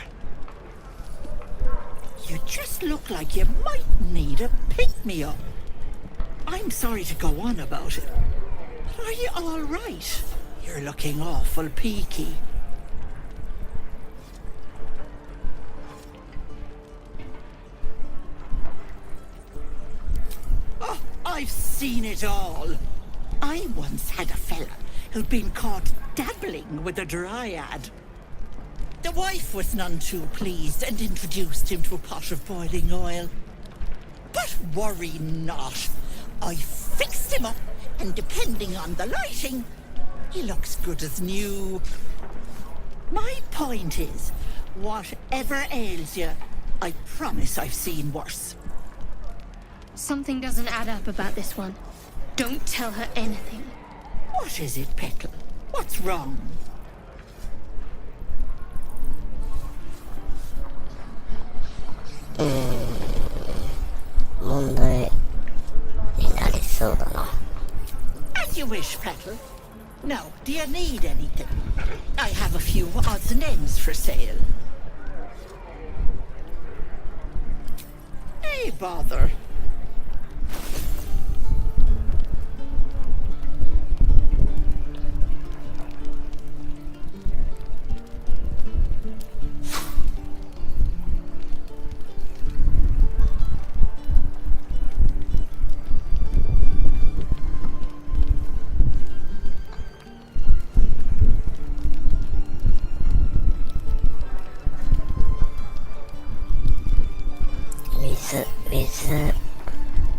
You just look like you might need a pick-me-up. I'm sorry to go on about it, but are you all right? You're looking awful peaky. Oh, I've seen it all. I once had a fella who'd been caught dabbling with a dryad. The wife was none too pleased and introduced him to a pot of boiling oil. But worry not. I fixed him up, and depending on the lighting, he looks good as new. My point is, whatever ails you, I promise I've seen worse. Something doesn't add up about this one. Don't tell her anything. What is it, Petal? What's wrong? As you wish, Petal. Now, do you need anything? I have a few odds and ends for sale. Hey, bother.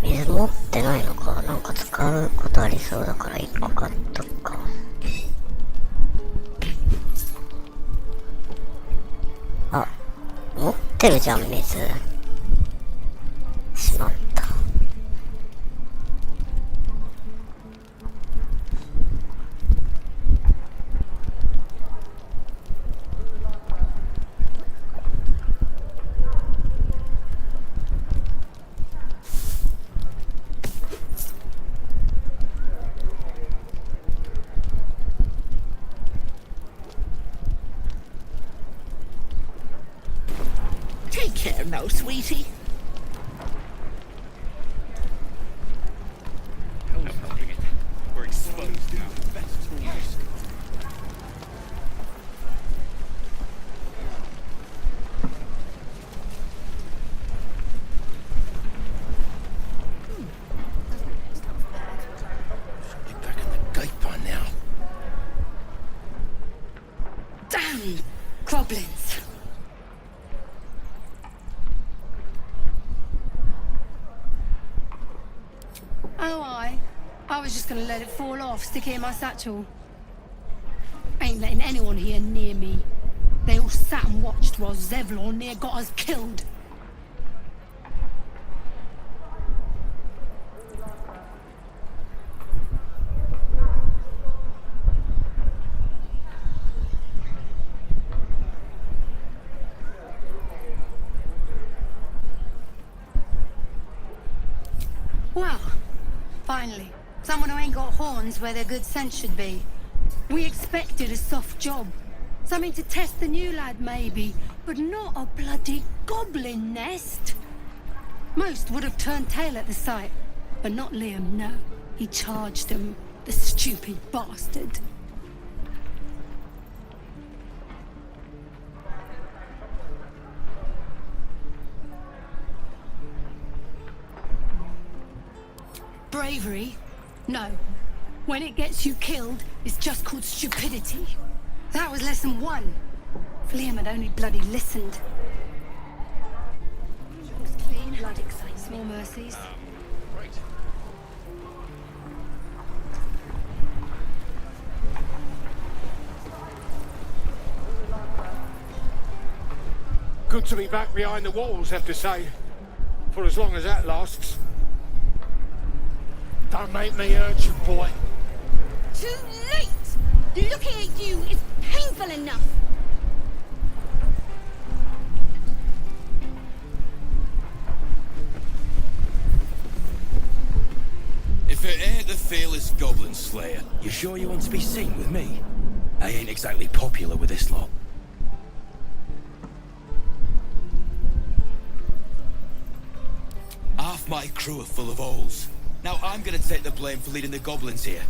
水持ってないのか。なんか使うことありそうだから1個買っとくか。あ、持ってるじゃん、水。しまった。Take care now, sweetie. We're exposed now. Be back in the gate by now. Damn! Goblins! Oh, I was just gonna let it fall off, stick it in my satchel. Ain't letting anyone here near me. They all sat and watched while Zevlor near got us killed. Well, finally, someone who ain't got horns where their good sense should be. We expected a soft job. Something to test the new lad, maybe, but not a bloody goblin nest. Most would have turned tail at the sight, but not Liam, no. He charged them, the stupid bastard. Bravery? No. When it gets you killed, it's just called stupidity. That was lesson 1. If Liam had only bloody listened. More mercies. Right. Good to be back behind the walls, have to say. For as long as that lasts. Don't make me urgent, boy. Too late! Looking at you is painful enough. If it ain't the fearless goblin slayer, you sure you want to be seen with me? I ain't exactly popular with this lot. Half my crew are full of holes. Now I'm gonna take the blame for leading the goblins here,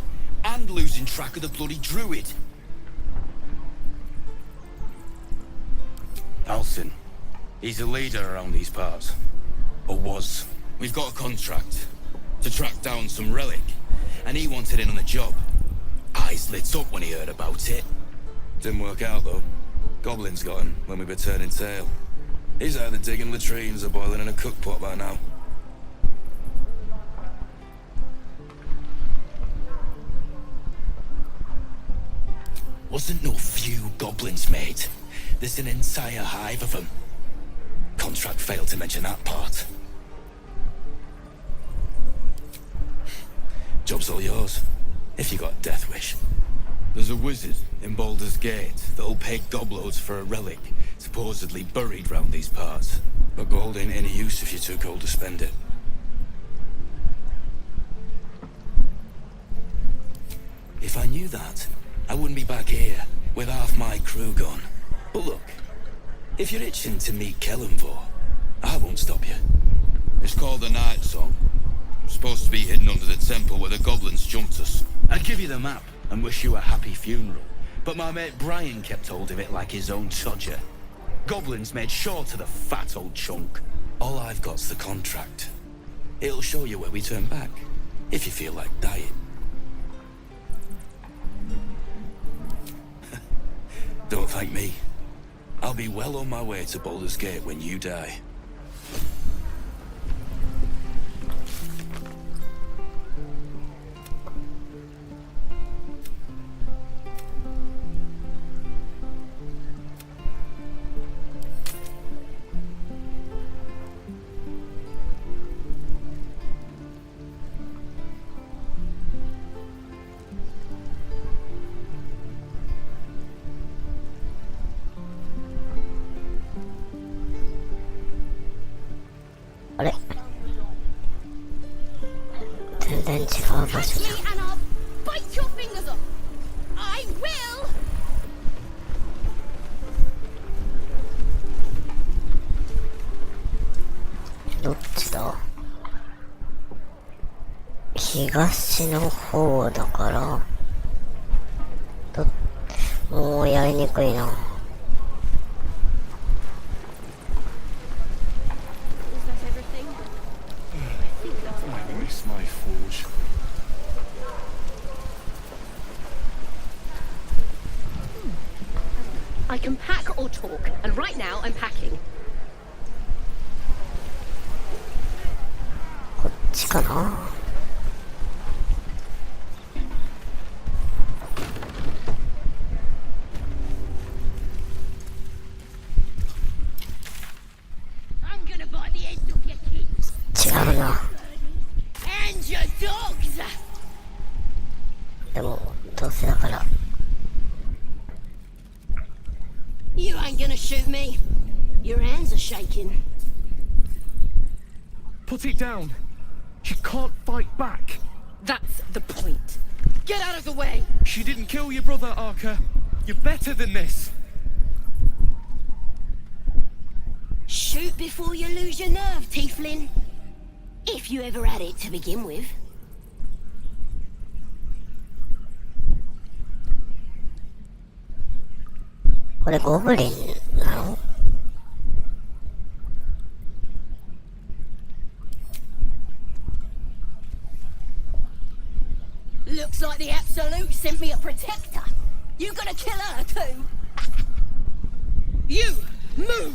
and losing track of the bloody druid. Alcin. He's a leader around these parts. Or was. We've got a contract to track down some relic, and he wanted in on the job. Eyes lit up when he heard about it. Didn't work out though. Goblins got him when we were turning tail. He's either digging latrines or boiling in a cookpot by now. Wasn't no few goblins, mate. There's an entire hive of them. Contract failed to mention that part. Job's all yours, if you got a death wish. There's a wizard in Baldur's Gate that'll pay gobloads for a relic supposedly buried round these parts. But gold ain't any use if you're too cold to spend it. If I knew that, I wouldn't be back here with half my crew gone. But look, if you're itching to meet Kellenvor, I won't stop you. It's called the Night Song. Supposed to be hidden under the temple where the goblins jumped us. I'd give you the map and wish you a happy funeral, but my mate Brian kept hold of it like his own todger. Goblins made sure to the fat old chunk. All I've got's the contract. It'll show you where we turn back, if you feel like dying. Don't thank me. I'll be well on my way to Baldur's Gate when you die.あれ全然違う場所じゃん。 And I'll bite your fingers off. I will. どっちだ？東の方だからもうやりにくいな。My forge. I can pack or talk, and right now I'm packing. こっちかな。違うな。でもどうせだから。 You ain't gonna shoot me. Your hands are shaking. Put it down. She can't fight back. That's the point. Get out of the way. She didn't kill your brother, Arca. You're better than this. Shoot before you lose your nerve, Tiefling. If you ever had it to begin with. これゴブリンなの？Looks like the Absolute sent me a protector. You gonna kill her too? You move.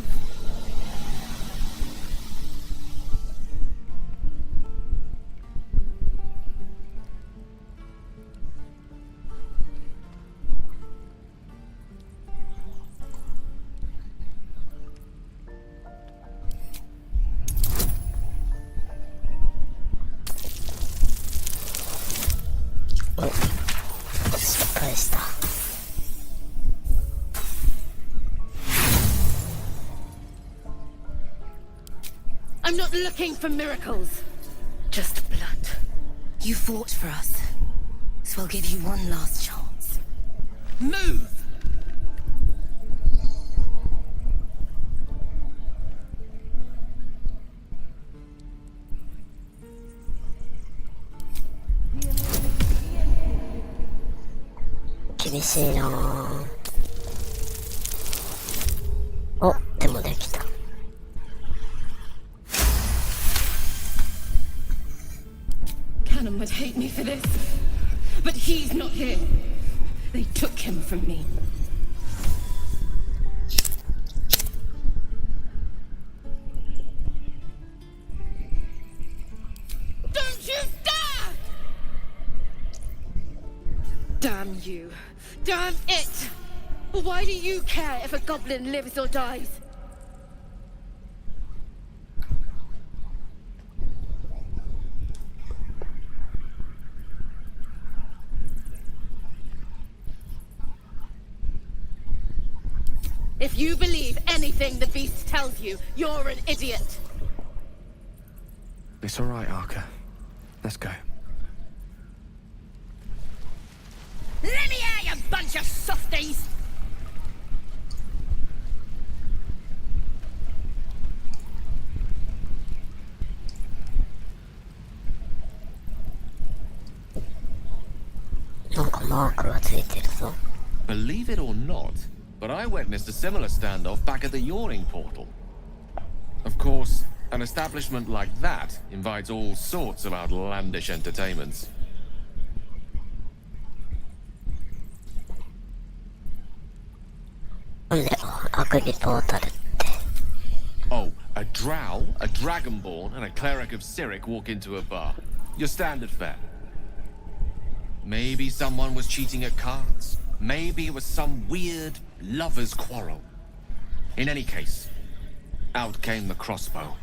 I'm not looking for miracles. Just blood. You fought for us, so I'll give you one last chance. Move!厳しいなぁ。お、でもできた。Cannon would hate me for this, but he's not here. They took him from me. Don't you dare! Damn you. Damn it! Why do you care if a goblin lives or dies? If you believe anything the beast tells you, you're an idiot. It's all right, Arca. Let's go. Let me out, you bunch of softies! Believe it or not, but I witnessed a similar standoff back at the Yawning Portal. Of course, an establishment like that invites all sorts of outlandish entertainments. Oh, a drow, a dragonborn, and a cleric of Cyric walk into a bar. Your standard fare. Maybe someone was cheating at cards. Maybe it was some weird lover's quarrel. In any case, out came the crossbow,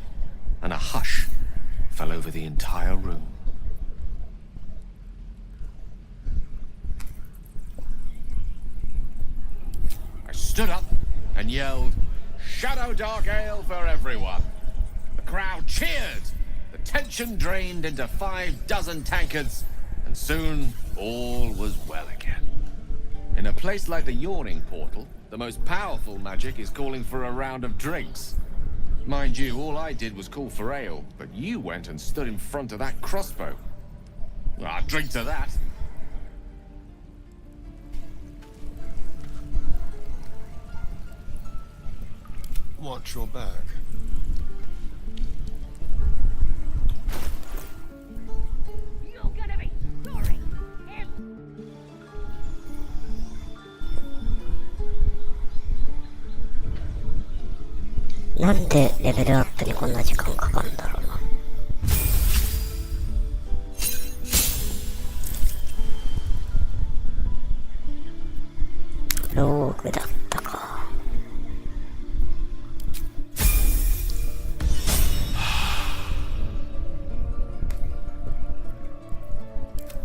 and a hush fell over the entire room. I stood up and yelled, "Shadow Dark Ale for everyone!" The crowd cheered. The tension drained into 6 tankards, and soon all was well again. In a place like the Yawning Portal, the most powerful magic is calling for a round of drinks. Mind you, all I did was call for ale, but you went and stood in front of that crossbow. Ah, drink to that. Watch your back. You're gonna be sorry! なんでレベルアップにこんな時間かかるんだろうな。ローグだったか。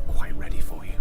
Quite ready for you.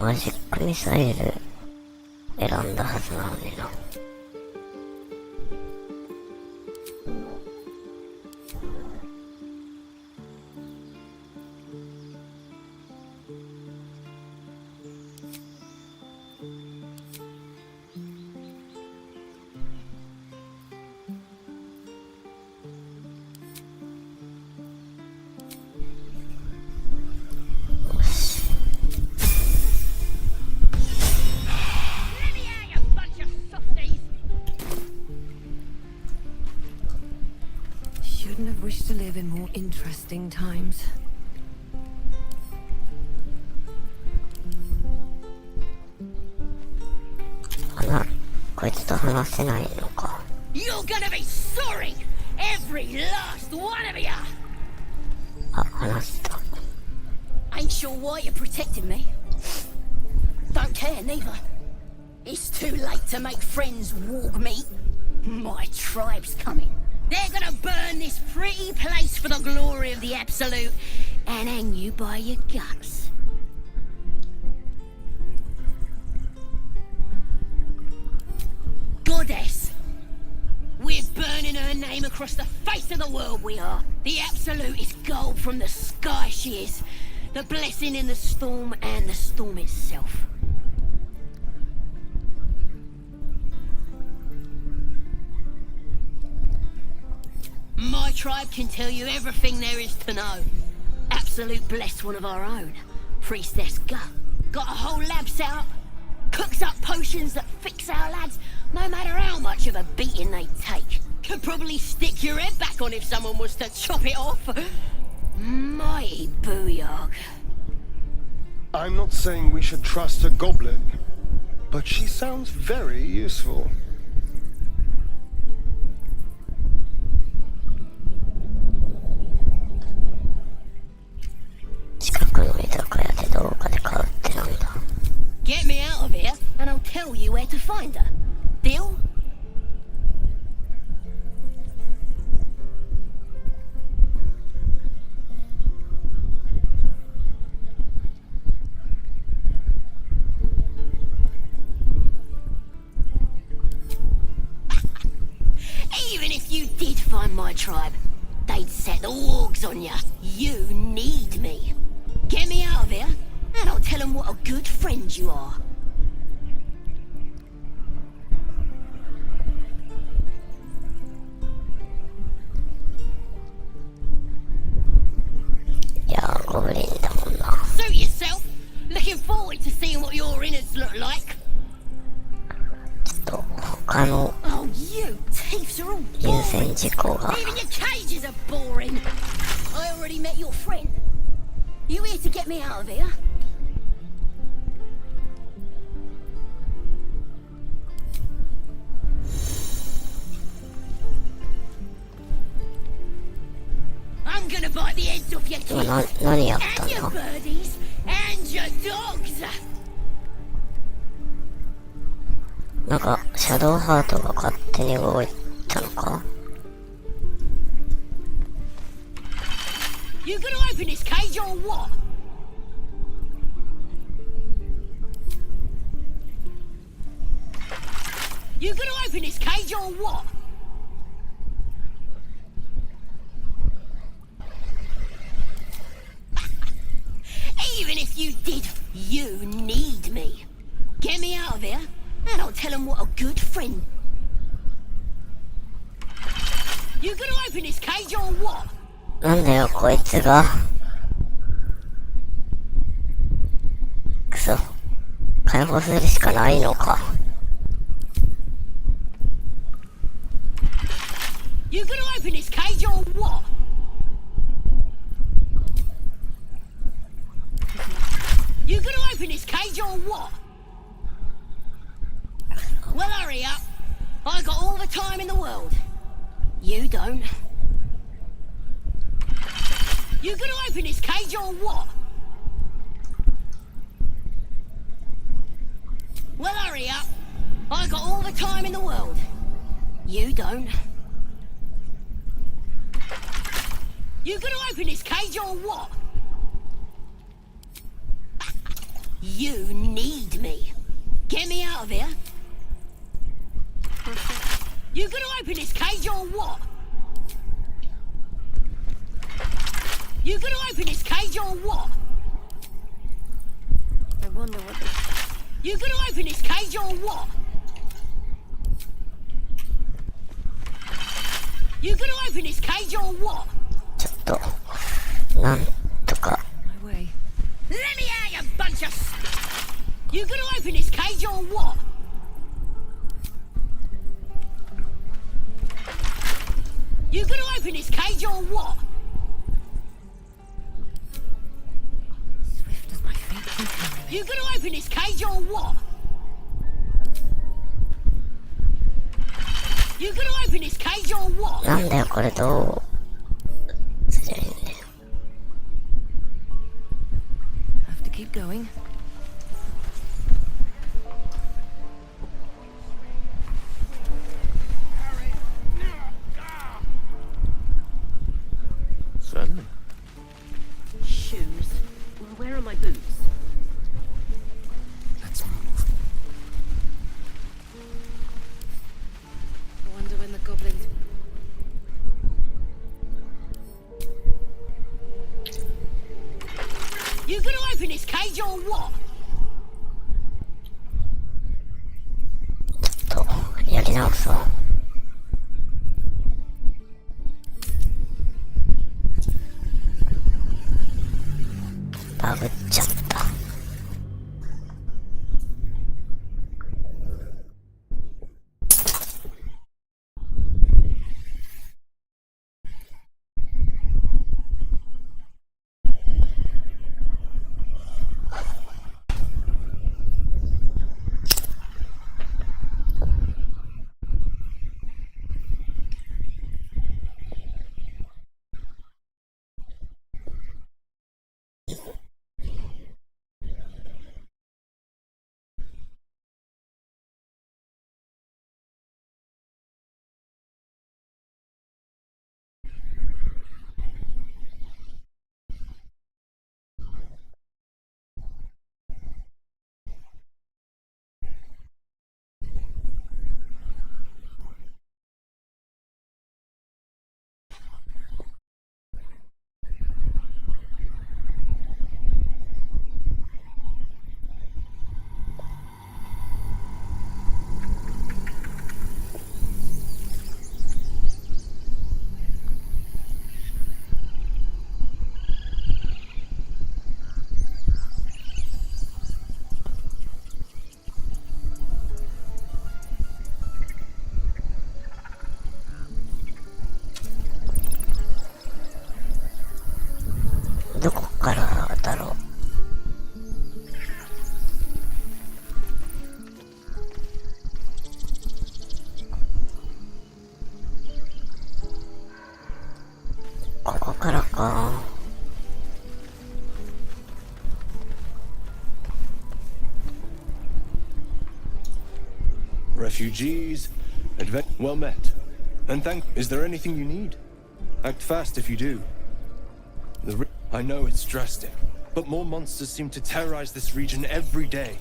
マジックミサイル選んだはずなのにな。Shouldn't have wished to live in more interesting times. こいつと話せないのか。You're gonna be sorry! Every last one of you! あ、話した。Ain't sure why you're protecting me. Don't care neither. It's too late to make friends, warg meat. My tribe's coming. They're gonna burn this pretty place for the glory of the Absolute and hang you by your guts. Goddess! We're burning her name across the face of the world, we are. The Absolute is gold from the sky, she is. The blessing in the storm and the storm itself. My tribe can tell you everything there is to know. Absolute blessed one of our own. Priestess Gut. Got a whole lab set up. Cooks up potions that fix our lads, no matter how much of a beating they take. Could probably stick your head back on if someone was to chop it off. Mighty booyog. I'm not saying we should trust a goblin, but she sounds very useful. 近くの居酒屋でどうかで買うってなんだ。Get me out of here, and I'll tell you where to find her. Deal? Even if you did find my tribe, they'd set the wargs on ya. You need me. Get me out of here, and I'll tell them what a good friend you are. いやー、ゴブリンだもんな。Suit yourself. Looking forward to seeing what your innards look like. ちょっと他の Oh, you thieves are all 優先 boring. 事項が Even your cages are boring. I already met your friend. You here to get me out of here? I'm gonna bite the heads off your 今 kids 何やったん and your だ。 birdies and your dogs. なんかシャドウハートが勝手に動いたのか。 You gonna open this cage or what? You gonna open this cage or what? Even if you did, you need me. Get me out of here, and I'll tell them what a good friend. You gonna open this cage or what? なんだよこいつが。くそ、解放するしかないのか。 You gonna open this cage or what? You gonna open this cage or what? Well, hurry up. I got all the time in the world. You don't. You gonna open this cage or what? Well, hurry up. I got all the time in the world. You don't. You gonna open this cage or what? You need me. Get me out of here. You gonna open this cage or what? You gonna open this cage or what? I wonder what the... You gonna open this cage or what? You gonna open this cage or what? ちょっと、なんとか。My way. Let me out, you bunch of... You gonna open this cage or what? You gonna open this cage or what? Swift as my feet can carry me. You gonna open this cage or what? You gonna open this cage or what? なんだよ、これどうすりゃいいんだよ。Have to keep going. Certainly. Shoes. Well, where are my boots? Let's move. I wonder when the goblins... You gonna open this cage or what? ちょっと、やり直そう。バグっちゃった。どこからだろう。ここからか。Refugees, well met. And is there anything you need? Act fast if you do. I know it's drastic, but more monsters seem to terrorize this region every day.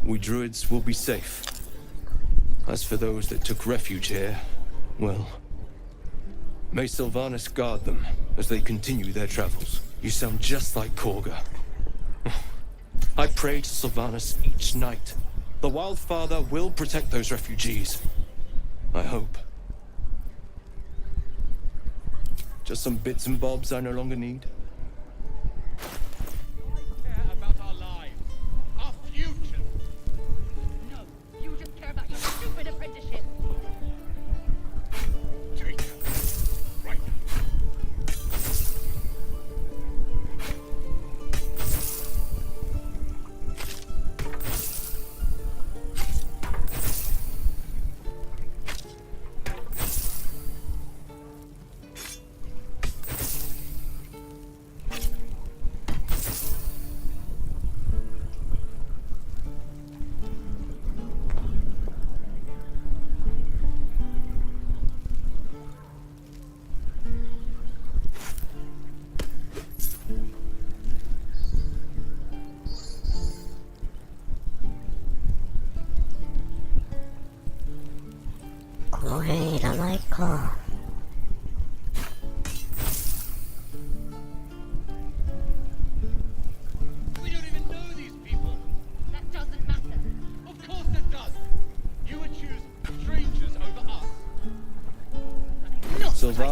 We druids will be safe. As for those that took refuge here, well, may Sylvanas guard them as they continue their travels. You sound just like Korga. I pray to Sylvanas each night. The Wildfather will protect those refugees. I hope. Just some bits and bobs I no longer need. Care about our lives, our future. No, you just care about your stupid apprenticeship. Take her. Right.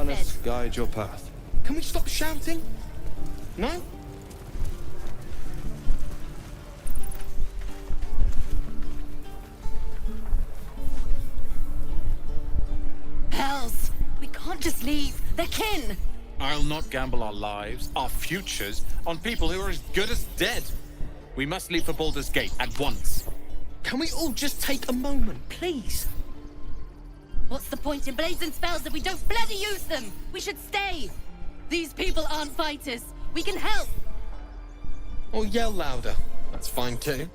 Arcanus guide your path. Can we stop shouting? No? Hells! We can't just leave. They're kin! I'll not gamble our lives, our futures, on people who are as good as dead. We must leave for Baldur's Gate at once. Can we all just take a moment, please? What's the point in blazing spells if we don't bloody use them? We should stay! These people aren't fighters. We can help! Or yell louder. That's fine too.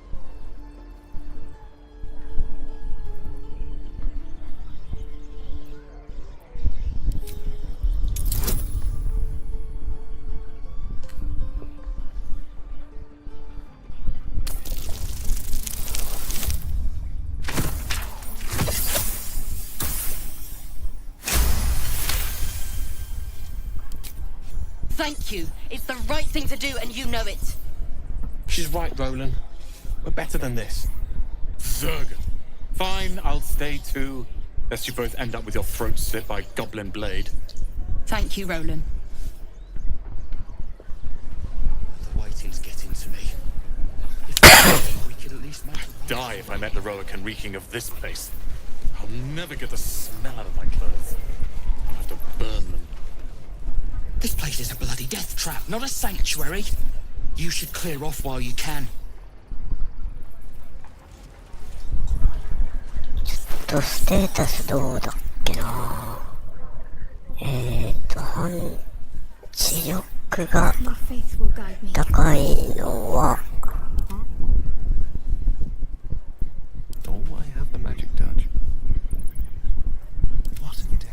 Thank you. It's the right thing to do, and you know it. She's right, Roland. We're better than this. Zerg. Fine, I'll stay too. Lest you both end up with your throat slit by goblin blade. Thank you, Roland. The waiting's getting to me. If we could at least make I'd die if I met the Roican reeking of this place. I'll never get the smell out of my clothes. I'll have to burn them. This place is a bloody death trap, not a sanctuary. You should clear off while you can. ちょっとステータスどうだっけな。反知力が Your faith will guide me. 高いのは Oh, I have the magic touch. What a day.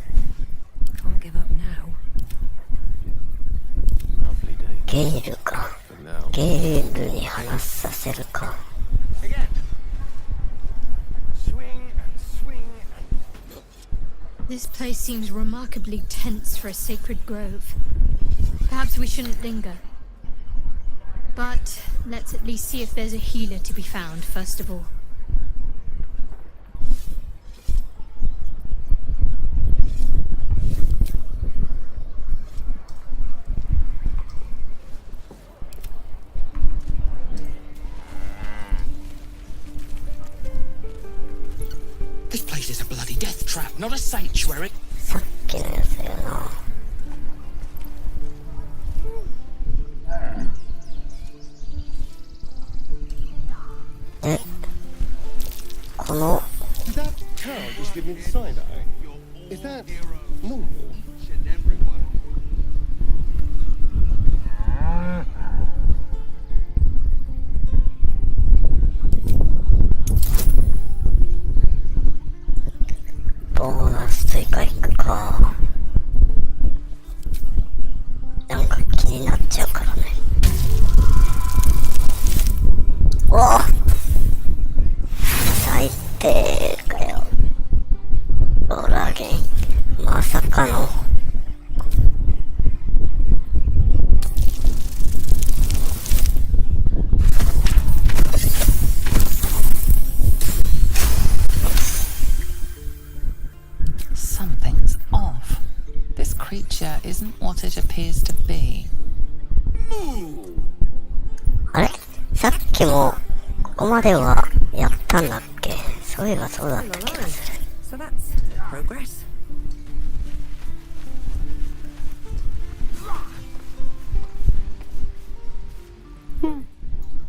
Can't give up now. Lovely day. ゲイルか。 For now. ゲイルに話させるか。 Again. Swing and swing and... This place seems remarkably tense for a sacred grove. Perhaps we shouldn't linger. But let's at least see if there's a healer to be found, first of all. This place is a bloody death trap, not a sanctuary. さっきのやつやな。で、この That cow just gave me the side eye. Is that normal? Everyone. ボーナス追加いくか。なんか気になっちゃうからね。おお、最低かよ。ローラーゲン、まさかの。Something's off. This creature isn't what it appears to be. あれ、さっきもここまではやったんだっけ。そういえばそうだった気がする。 So that's progress.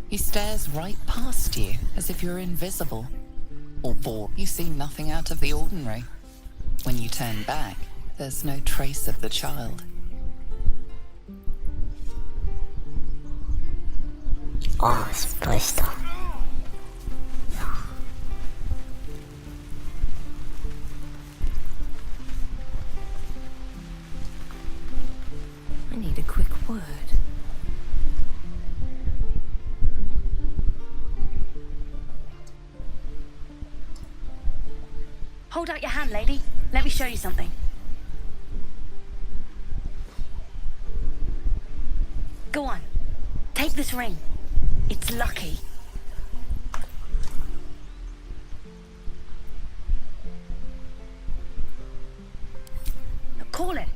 He stares right past you as if you're invisible. Or bored. You see nothing out of the ordinary. When you turn back, there's no trace of the child. ああ、失敗した。 I need a quick word. Hold out your hand, lady. Let me show you something. Go on. Take this ring. It's lucky. Call it.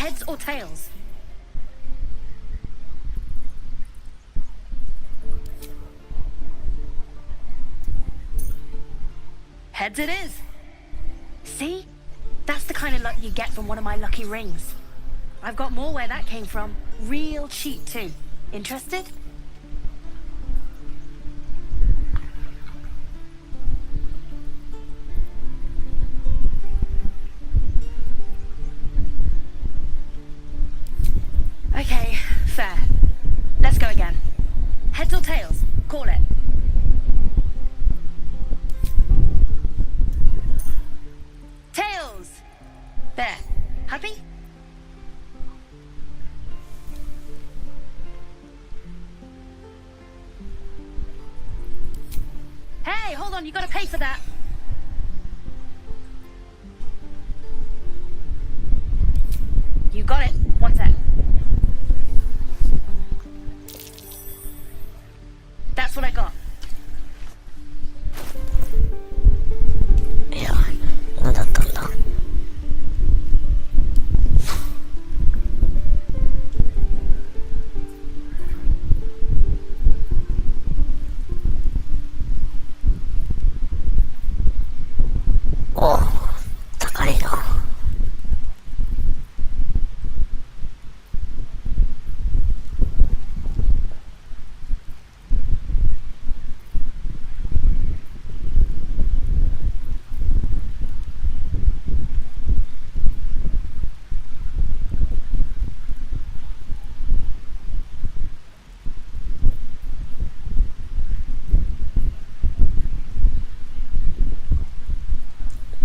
Heads or tails? Heads it is. See? That's the kind of luck you get from one of my lucky rings. I've got more where that came from. Real cheap too. Interested? Okay, fair. Let's go again. Heads or tails? Call it. Tails! There. Happy? Hey, hold on, you gotta pay for that. You got it. One sec. That's what I got. いや、何だったんだ。お、高いな。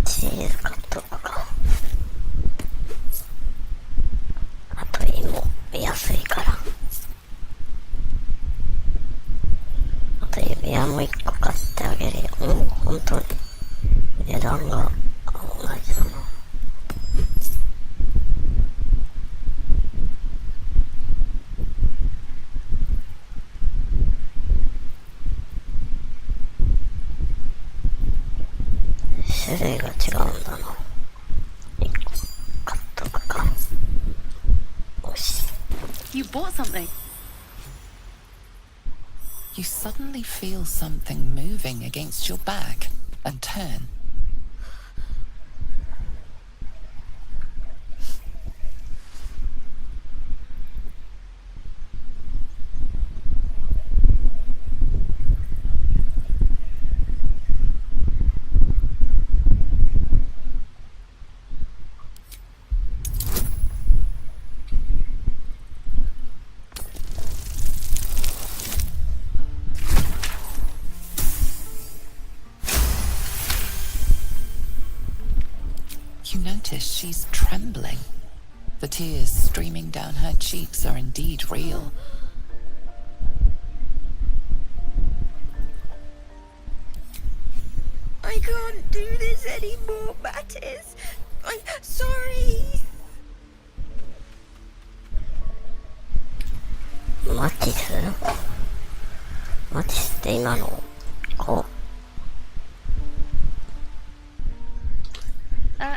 チーズカットとか。あと芋、安いから。あと指輪も1個買ってあげるよ。本当に。値段が同じだな。種類が違うんだな。1個買っとくか。よし。You bought something. You suddenly feel something moving against your back and turn. You notice she's trembling. The tears streaming down her cheeks are indeed real. I can't do this anymore, Mattis. I'm sorry. マティス？マティスって今の子？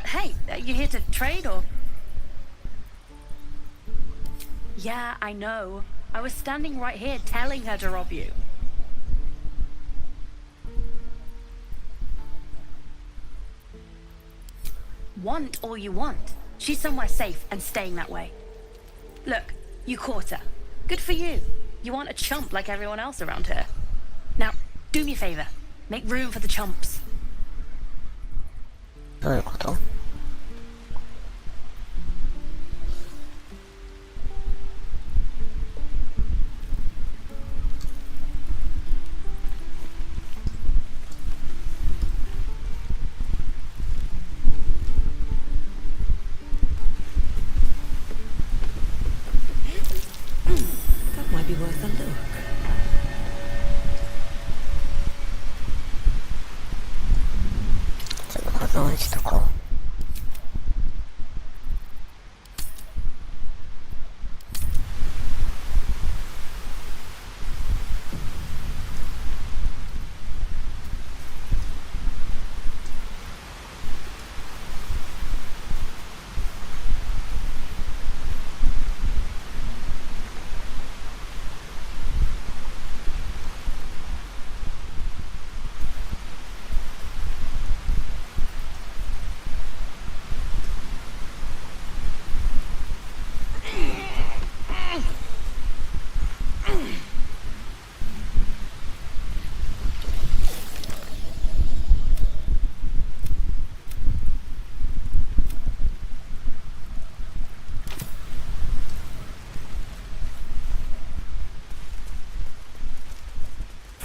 Hey, you here to trade or? Yeah, I know. I was standing right here telling her to rob you. Want all you want. She's somewhere safe and staying that way. Look, you caught her. Good for you. You aren't a chump like everyone else around here. Now, do me a favor. Make room for the chumps. どういうこと？That might be worth a look. ちょっと保存しとこう。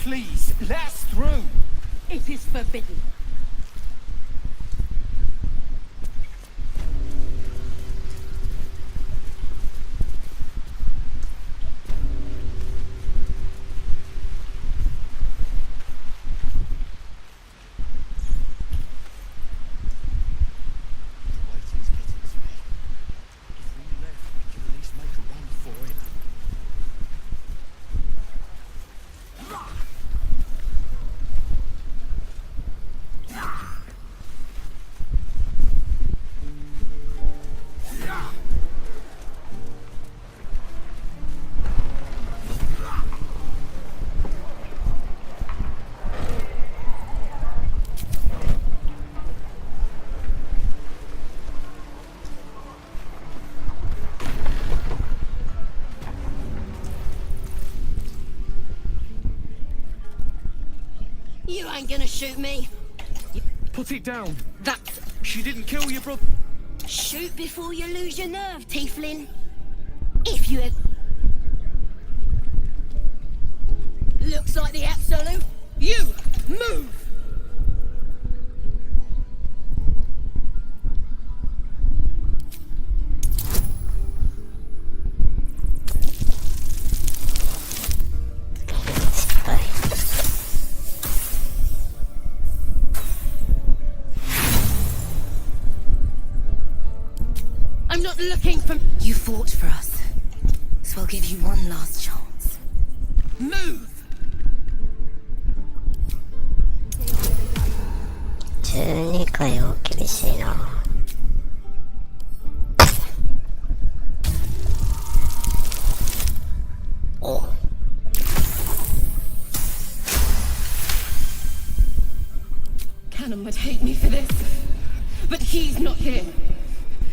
Please, let us through. It is forbidden. You ain't gonna shoot me. Put it down. That's... She didn't kill you, bro. Shoot before you lose your nerve, Tiefling. If you have... Looks like the absolute... You! Move! I'm not looking for... You fought for us, so I'll give you one last chance. Move! 12かよ、厳しいな。お。Cannon would hate me for this, but he's not here.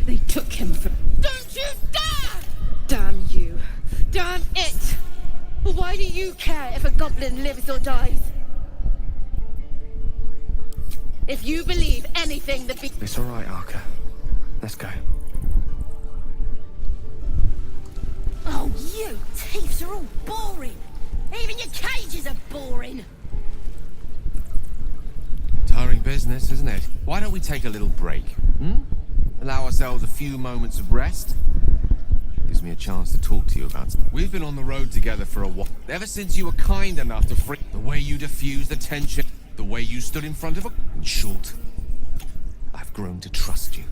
They took him from... Don't you dare! Damn you. Damn it! Why do you care if a goblin lives or dies? If you believe anything that be... It's all right, Arca. Let's go. Oh, you thieves are all boring. Even your cages are boring. Tiring business, isn't it? Why don't we take a little break? Allow ourselves a few moments of rest. Gives me a chance to talk to you about something. We've been on the road together for a while. Ever since you were kind enough to free... The way you diffused the tension. The way you stood in front of a... In short, I've grown to trust you.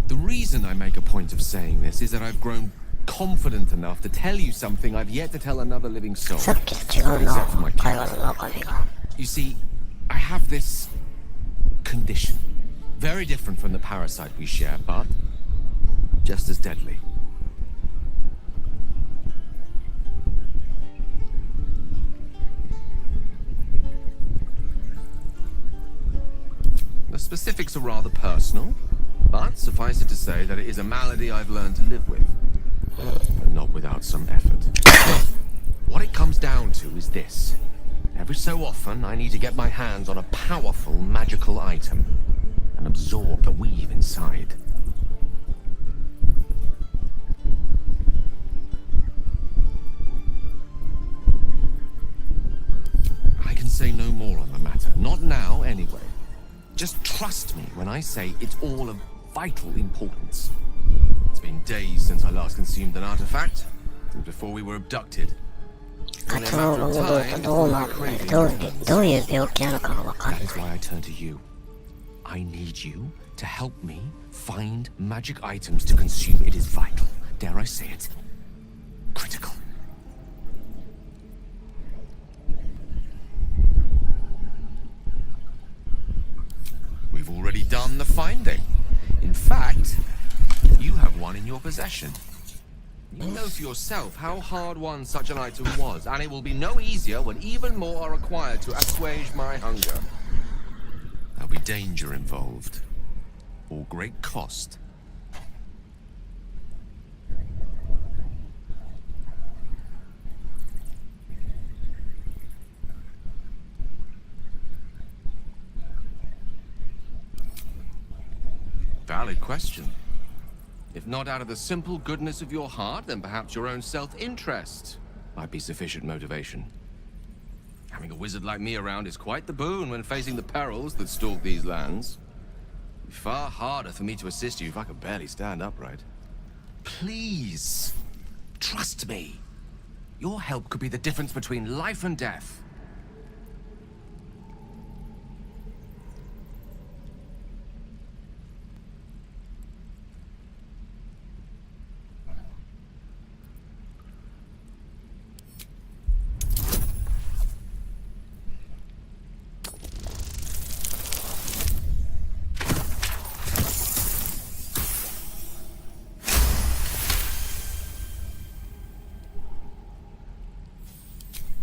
The reason I make a point of saying this is that I've grown confident enough to tell you something I've yet to tell another living soul. さっきと違うな、会話の中身が。You see, I have this condition. Very different from the parasite we share, but just as deadly. The specifics are rather personal, but suffice it to say that it is a malady I've learned to live with, and not without some effort. What it comes down to is this. Every so often, I need to get my hands on a powerful magical item and absorb the weave inside. I can say no more on the matter. Not now, anyway. Just trust me when I say it's all of vital importance. It's been days since I last consumed an artifact, since before we were abducted. カツオが戻るとどうなるの？どういう病気なのかがわかんない。 That is why I turn to you. I need you to help me find magic items to consume. It is vital. Dare I say it? Critical. We've already done the finding. In fact, you have one in your possession. You know for yourself how hard won such an item was, and it will be no easier when even more are required to assuage my hunger. There'll be danger involved, or great cost. Valid question. If not out of the simple goodness of your heart, then perhaps your own self-interest might be sufficient motivation. Having a wizard like me around is quite the boon when facing the perils that stalk these lands. It'd be far harder for me to assist you if I could barely stand upright. Please, trust me. Your help could be the difference between life and death.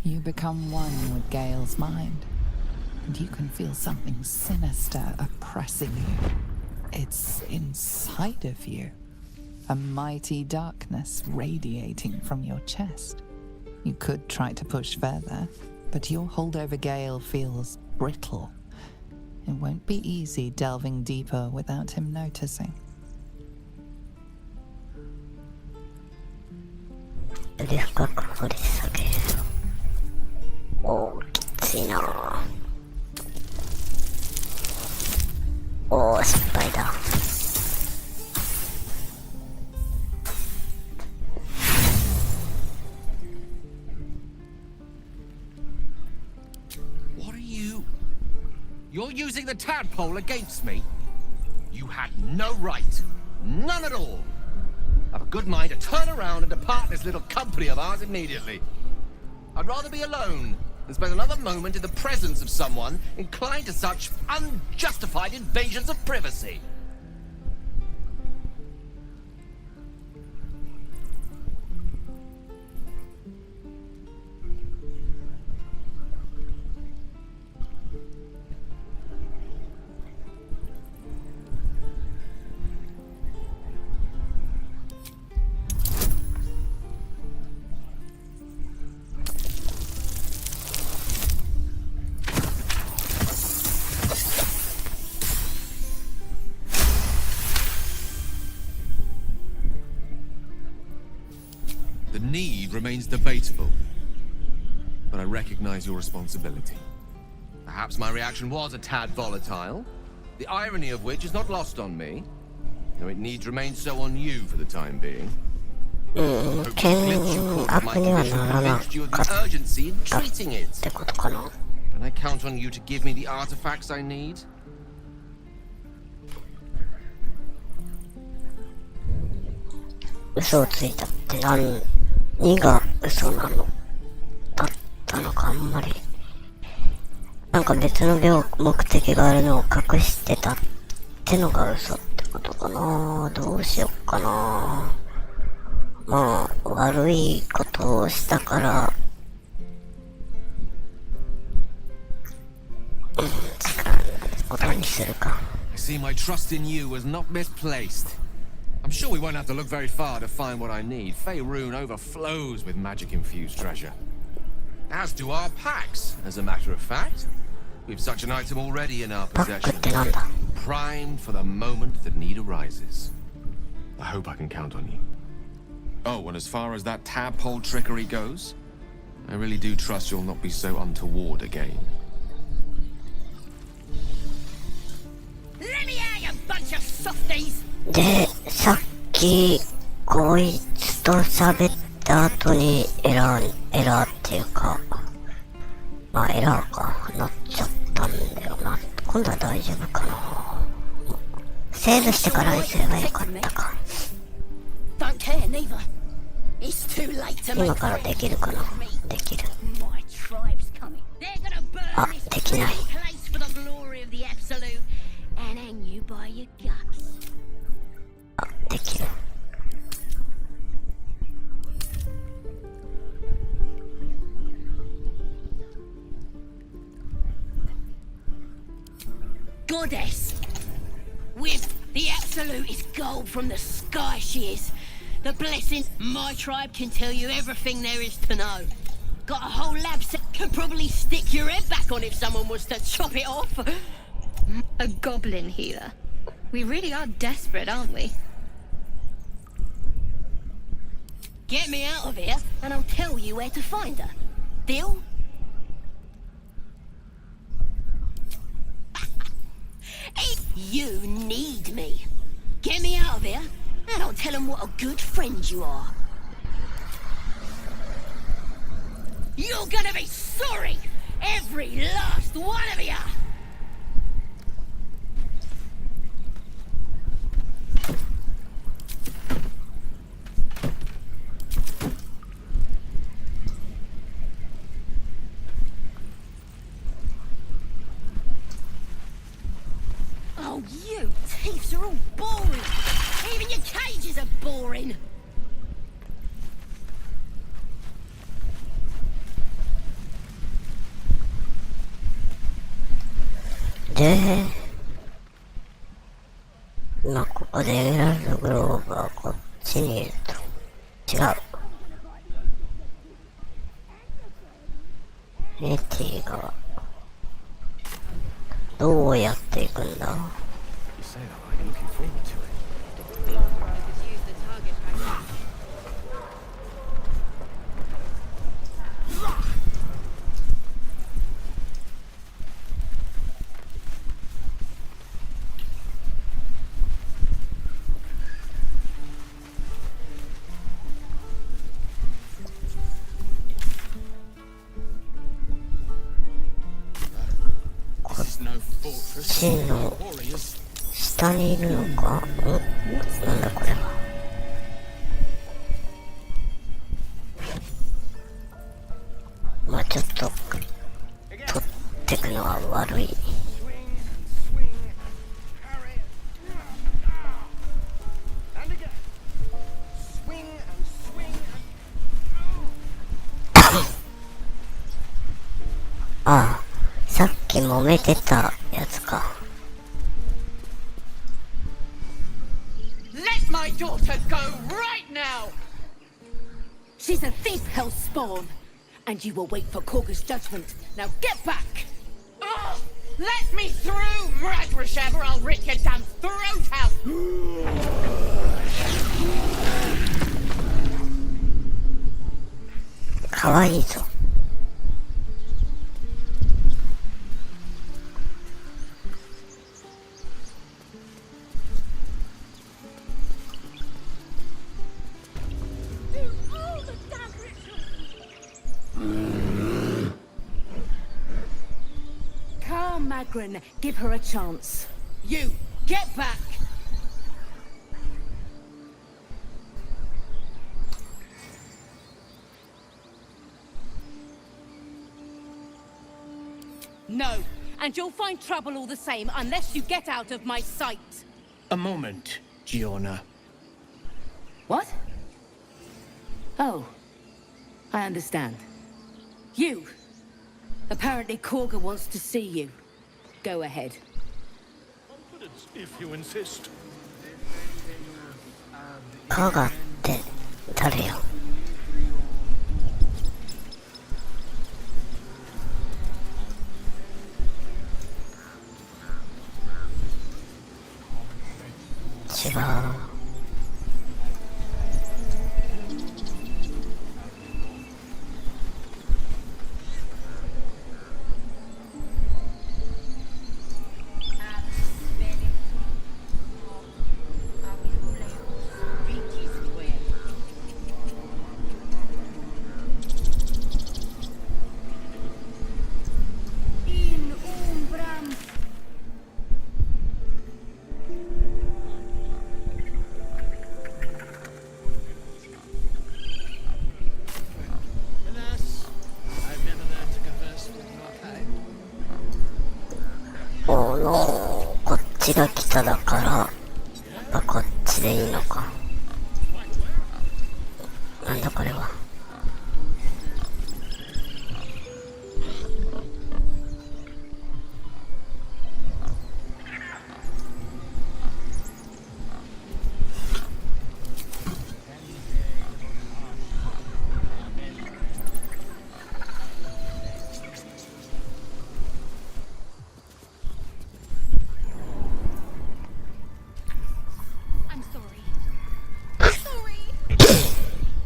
You become one with Gale's mind, and you can feel something sinister oppressing you. It's inside of you, a mighty darkness radiating from your chest. You could try to push further, but your hold over Gale feels brittle. It won't be easy delving deeper without him noticing. より深く掘り下げる。おー、きついなぁ。おー、失敗だ。What are you? You're using the tadpole against me? You had no right. None at all. I've a good mind to turn around and depart this little company of ours immediately. I'd rather be alone than spend another moment in the presence of someone inclined to such unjustified invasions of privacy. The need remains debatable, but I recognize your responsibility. Perhaps my reaction was a tad volatile, the irony of which is not lost on me, though it needs remain so on you for the time being. Convinced you of the urgency in treating it. Can I count on you to give me the artifacts I need? 嘘をついたって何が嘘なのだったのかあんまり。なんか別の目的があるのを隠してたってのが嘘ってことかな。どうしよっかな。まあ悪いことをしたから力になることにするか。 I see my trust in you was not misplaced. I'm sure we won't have to look very far to find what I need. Faerun overflows with magic-infused treasure. As do our packs, as a matter of fact. We've such an item already in our possession. Primed for the moment the need arises. I hope I can count on you. Oh, and as far as that tadpole trickery goes, I really do trust you'll not be so untoward again. Let me out, you bunch of softies! で、さっきこいつと喋った後にエラーっていうか、まあエラーかなっちゃったんだよな。今度は大丈夫かな。セーブしてからにすればよかったか。今からできるかな。できる。あ、できない。あ、できる。Goddess! With the Absolute is gold from the sky she is. The blessing, my tribe can tell you everything there is to know. Got a whole lab set, could probably stick your head back on if someone was to chop it off. A goblin healer. We really are desperate, aren't we? Get me out of here, and I'll tell you where to find her. Deal? You need me. Get me out of here, and I'll tell them what a good friend you are. You're gonna be sorry, every last one of you. Oh, you thieves are all boring. Even your cages are boring. で、今ここでエメラルドグローブはこっちにいると。違う。エティがどうやっていくんだ？こっちの下にいるのか？なんだこれは。まあちょっと取ってくのは悪い。ああ、さっき揉めてたやつか。Let my daughter go right now! She's a thief hellspawn, and you will wait for Korga's judgment. Now get back! Oh, let me through, murderous ever! I'll rip your damn throat out! かわいいぞ。Magrin, give her a chance. You, get back! No, and you'll find trouble all the same unless you get out of my sight. A moment, Giona. What? Oh, I understand. You. Apparently Korga wants to see you. Go ahead. Confidence, if you insist. カガって誰よ？違う。こっちが北だから、やっぱこっちでいいのか。なんだこれは。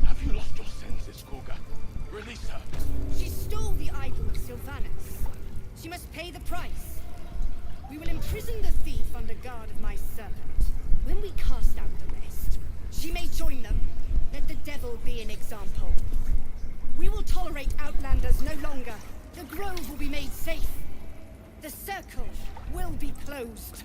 Have you lost your sense? tolerate outlanders no longer. The grove will be made safe. The circle will be closed.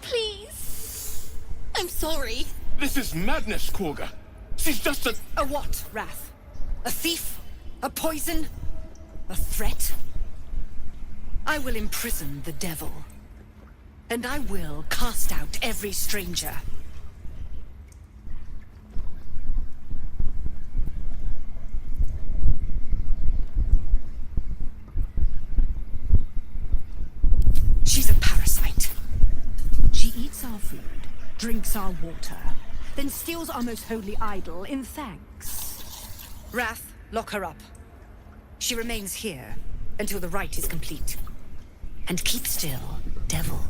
Please. I'm sorry. This is madness, Korga. She's just a... A what, Wrath? A thief? A poison? A threat? I will imprison the devil. And I will cast out every stranger. She's a parasite. She eats our food, drinks our water, then steals our most holy idol in thanks. Wrath, lock her up. She remains here until the rite is complete. And keep still, devil.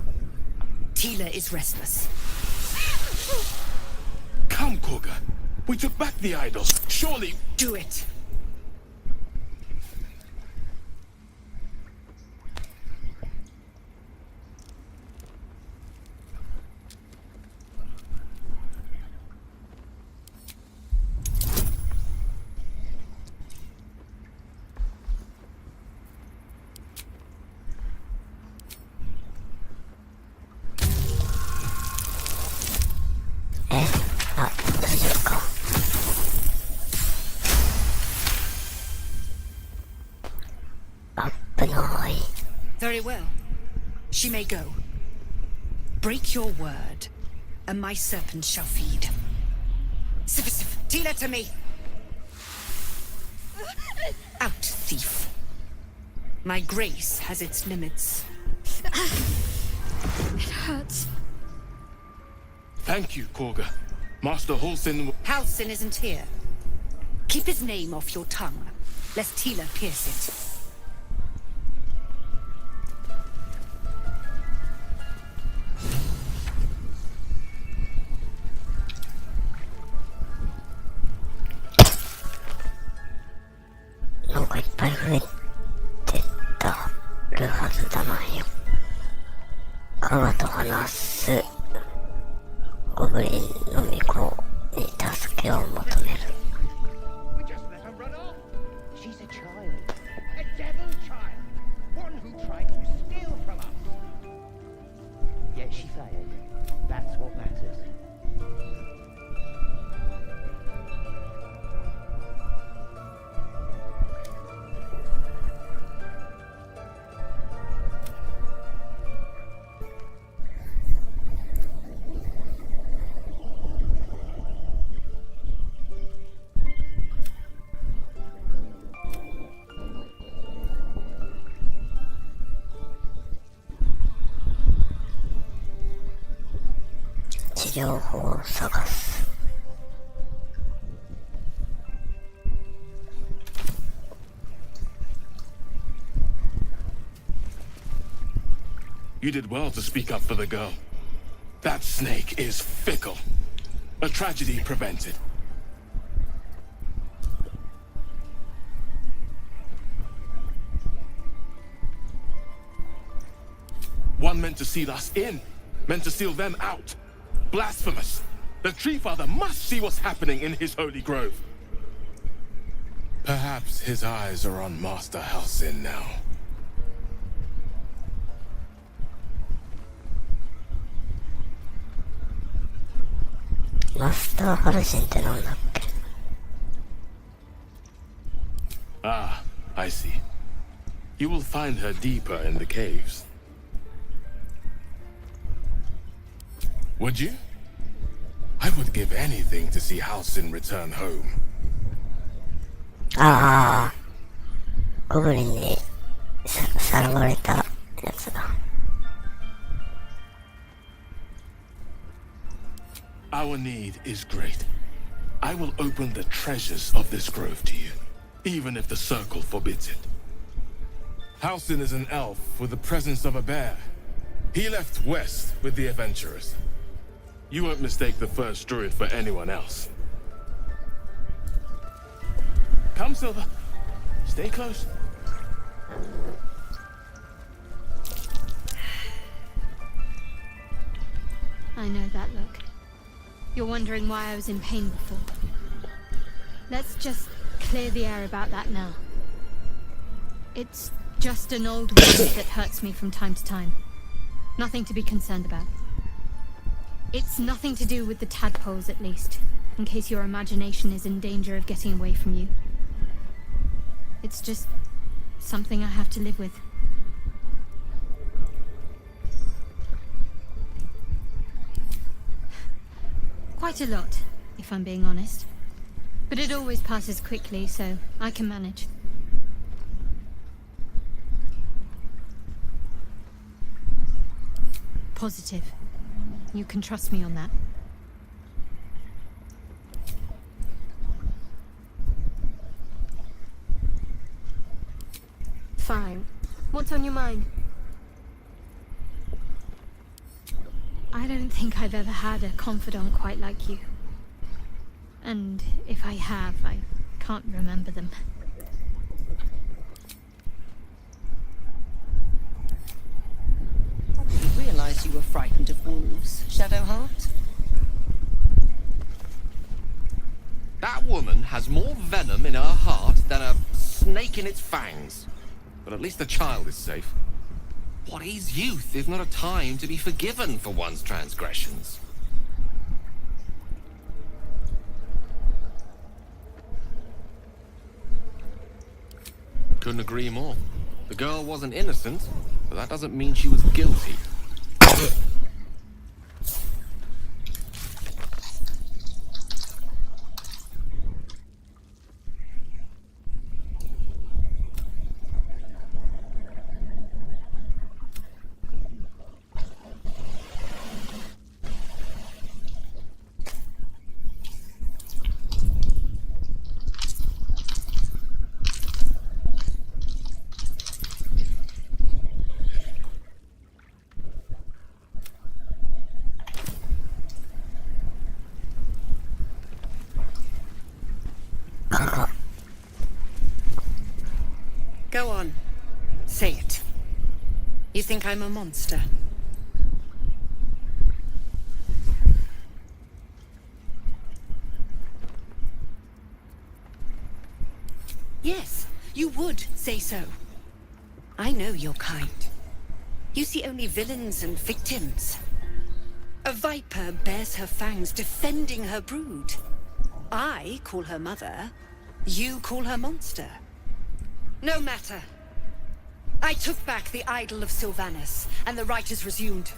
Tila is restless. Come, Korga. We took back the idol. Surely... Do it. Very well. She may go. Break your word, and my serpent shall feed. Sif, Tila to me! Out, thief. My grace has its limits. It hurts. Thank you, Korga. Master Halsin... Halsin isn't here. Keep his name off your tongue, lest Tila pierce it. You did well to speak up for the girl. That snake is fickle. A tragedy prevented. One meant to seal us in, meant to seal them out. Blasphemous. The Tree Father must see what's happening in his holy grove. Perhaps his eyes are on Master Halsin now. Master Halsin ってなんだっけ? Ah, I see. You will find her deeper in the caves. Would you? I would give anything to see Halsin return home. ああ、ゴブリンにさらわれたやつだ。Our need is great. I will open the treasures of this grove to you, even if the circle forbids it. Halsin is an elf with the presence of a bear. He left west with the adventurers. You won't mistake the first druid for anyone else. Come, Silver. Stay close. I know that look. You're wondering why I was in pain before. Let's just clear the air about that now. It's just an old wound that hurts me from time to time. Nothing to be concerned about. It's nothing to do with the tadpoles, at least, in case your imagination is in danger of getting away from you. It's just something I have to live with. Quite a lot, if I'm being honest. But it always passes quickly, so I can manage. Positive. You can trust me on that. Fine. What's on your mind? I don't think I've ever had a confidant quite like you. And if I have, I can't remember them. I didn't realize you were frightened of wolves, Shadowheart. That woman has more venom in her heart than a snake in its fangs. But at least the child is safe. What is youth if not a time to be forgiven for one's transgressions? Couldn't agree more. The girl wasn't innocent, but that doesn't mean she was guilty. Go on. Say it. You think I'm a monster? Yes, you would say so. I know your kind. You see only villains and victims. A viper bears her fangs defending her brood. I call her mother. You call her monster. No matter. I took back the idol of Sylvanus, and the rite is resumed.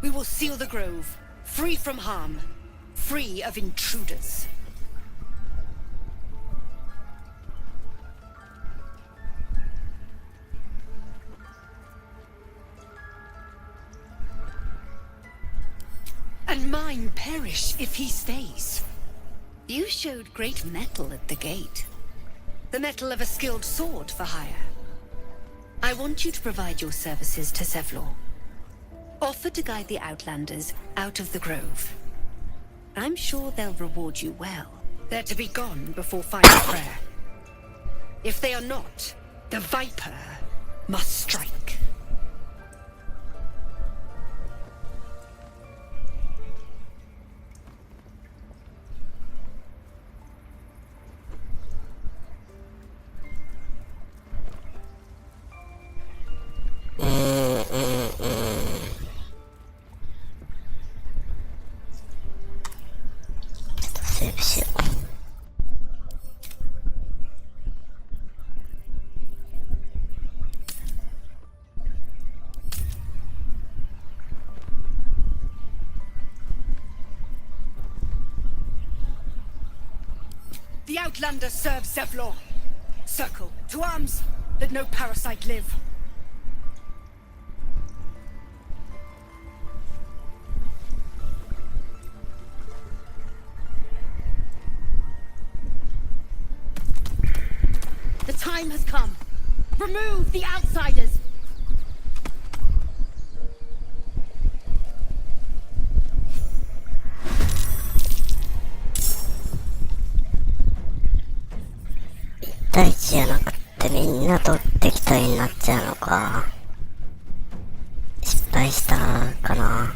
We will seal the grove, free from harm, free of intruders. And mine perish if he stays. You showed great mettle at the gate. The metal of a skilled sword for hire. I want you to provide your services to Zevlor. Offer to guide the Outlanders out of the grove. I'm sure they'll reward you well. They're to be gone before final prayer. If they are not, the Viper must strike. The Outlander serves Zevlor. Circle, to arms! Let no parasite live. The time has come. Remove the outsiders!大地じゃなくてみんな取ってきたりになっちゃうのか。失敗したかな。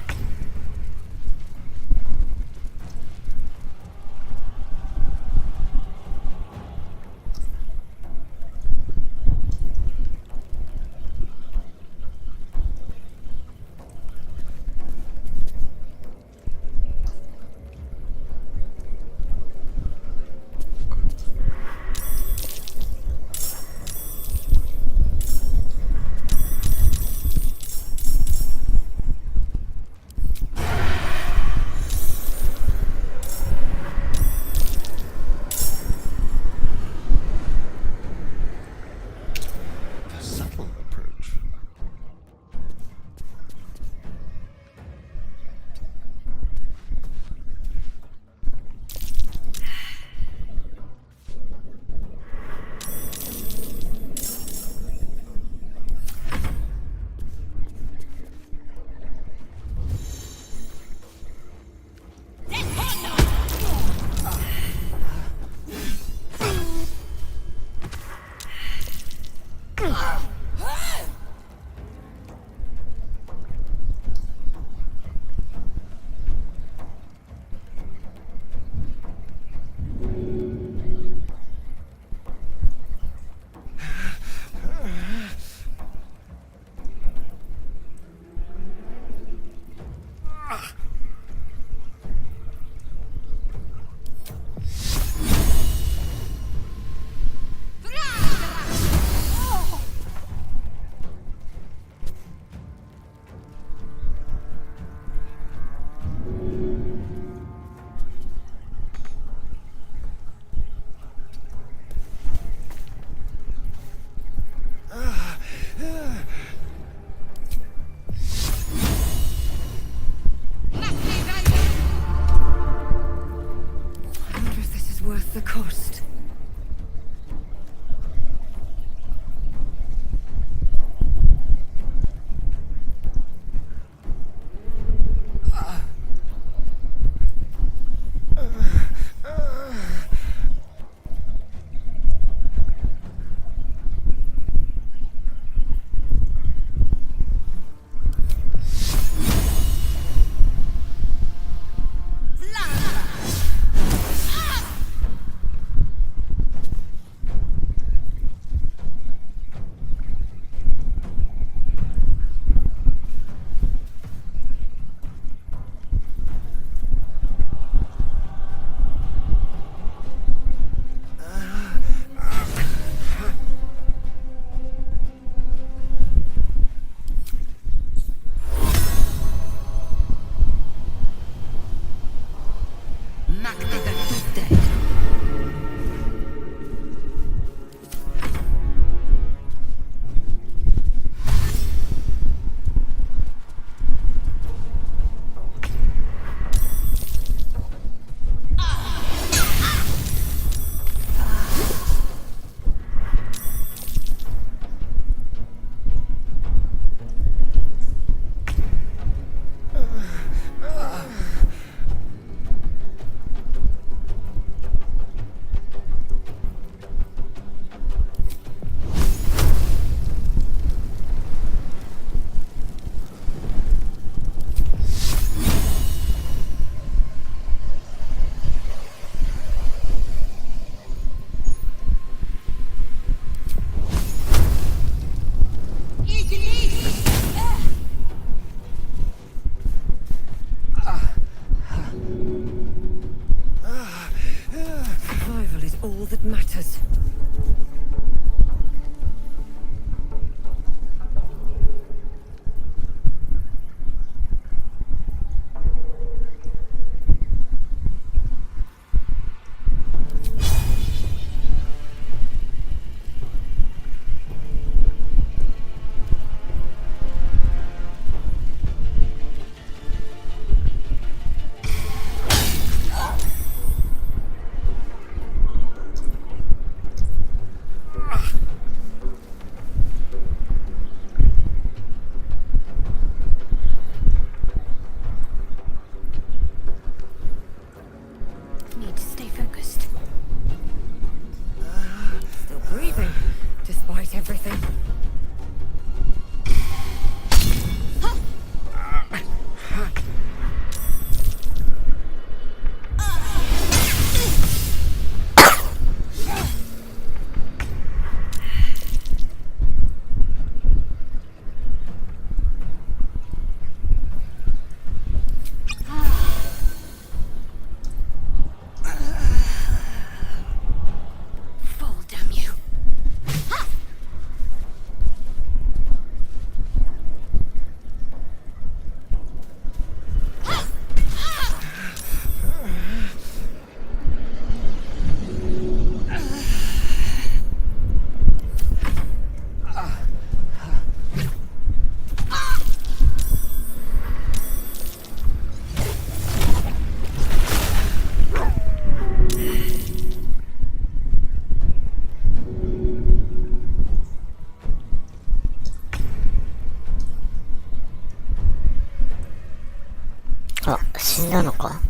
あ、死んだのか。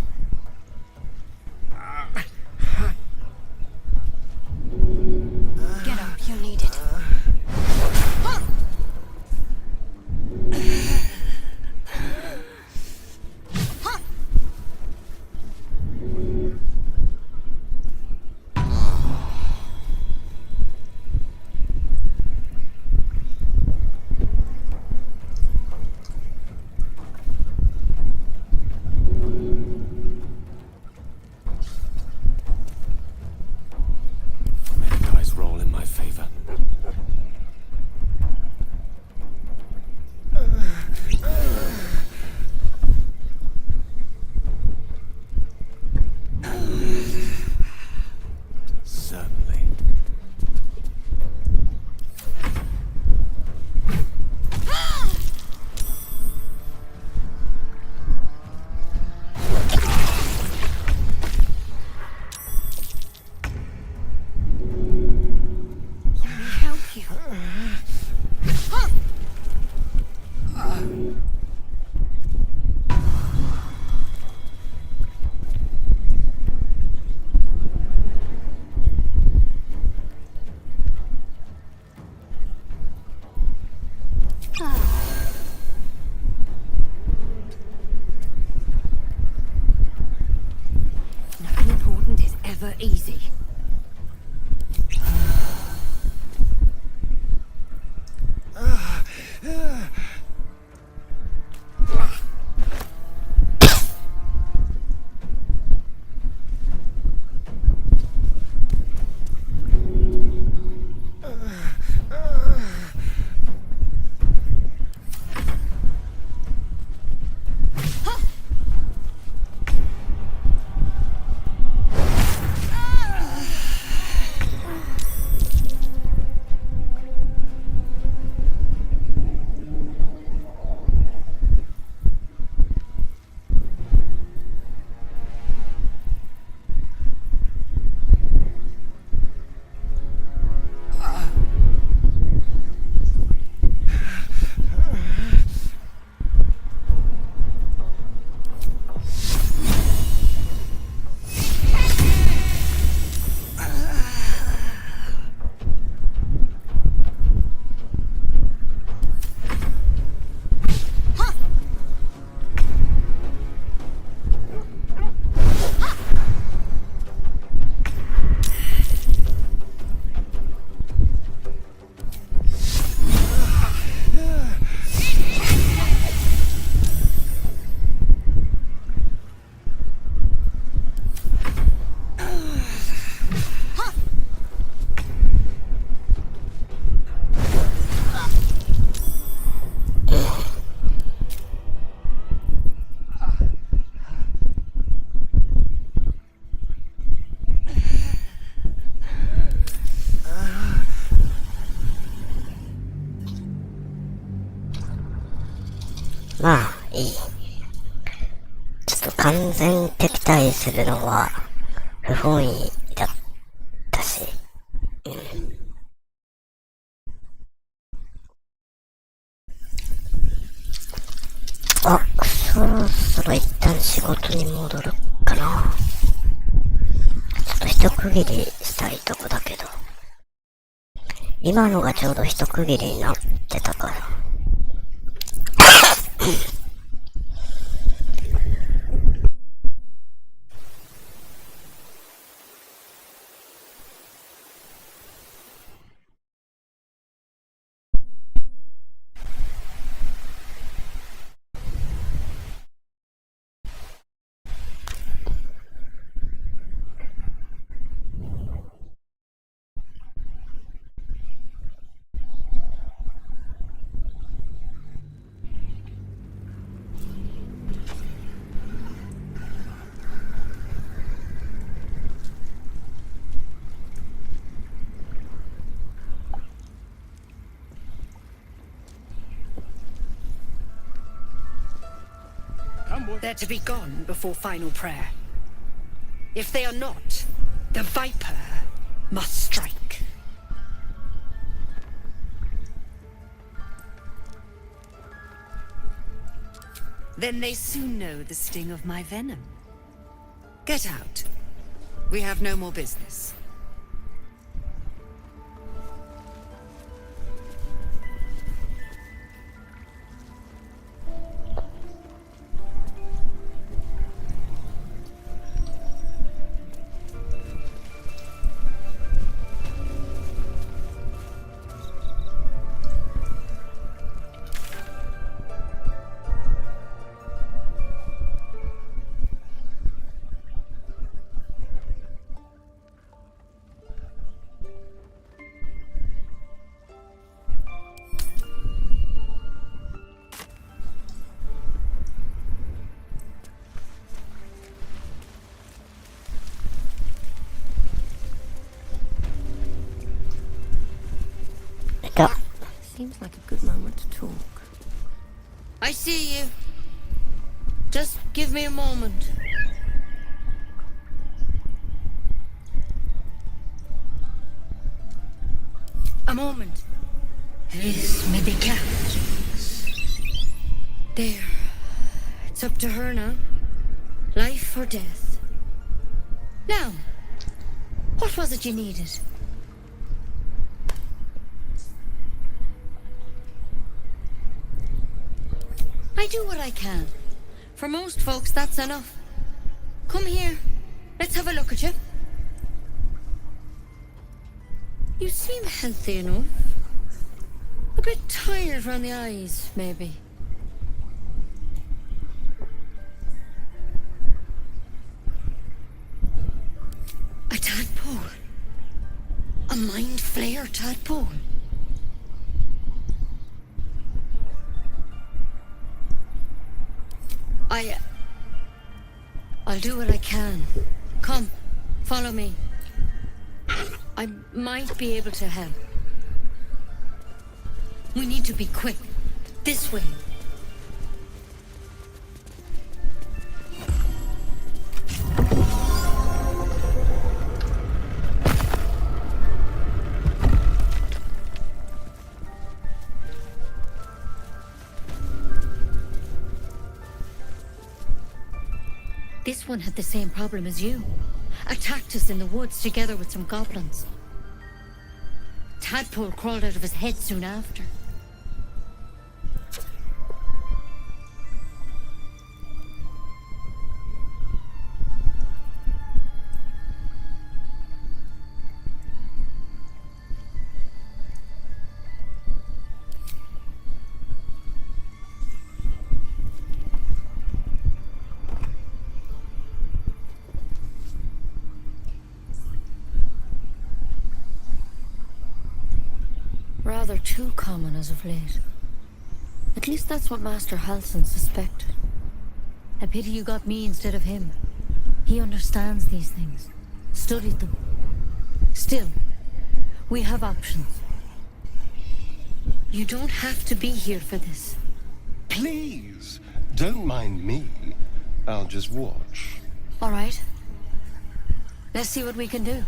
Get up, you need it. Dice roll in my favor. Certainly. Let me help you. Nothing important is ever easy.まあ、いい。ちょっと完全敵対するのは不本意だったし。あ、そろそろ一旦仕事に戻るかな。ちょっと一区切りしたいとこだけど。今のがちょうど一区切りになってたから。They're to be gone before final prayer. If they are not, the Viper must strike. Then they soon know the sting of my venom. Get out. We have no more business. Seems like a good moment to talk. I see you. Just give me a moment. A moment. This may be kept. There. It's up to her now. Life or death. Now, what was it you needed? I do what I can. For most folks, that's enough. Come here. Let's have a look at you. You seem healthy enough. A bit tired around the eyes, maybe. A tadpole. A mind flayer tadpole. I'll do what I can. Come, follow me. I might be able to help. We need to be quick. This way. This one had the same problem as you. Attacked us in the woods together with some goblins. Tadpole crawled out of his head soon after. Rather too common as of late. At least that's what Master Halsin suspected. A pity you got me instead of him. He understands these things. Studied them. Still, we have options. You don't have to be here for this. Please, don't mind me. I'll just watch. All right. Let's see what we can do.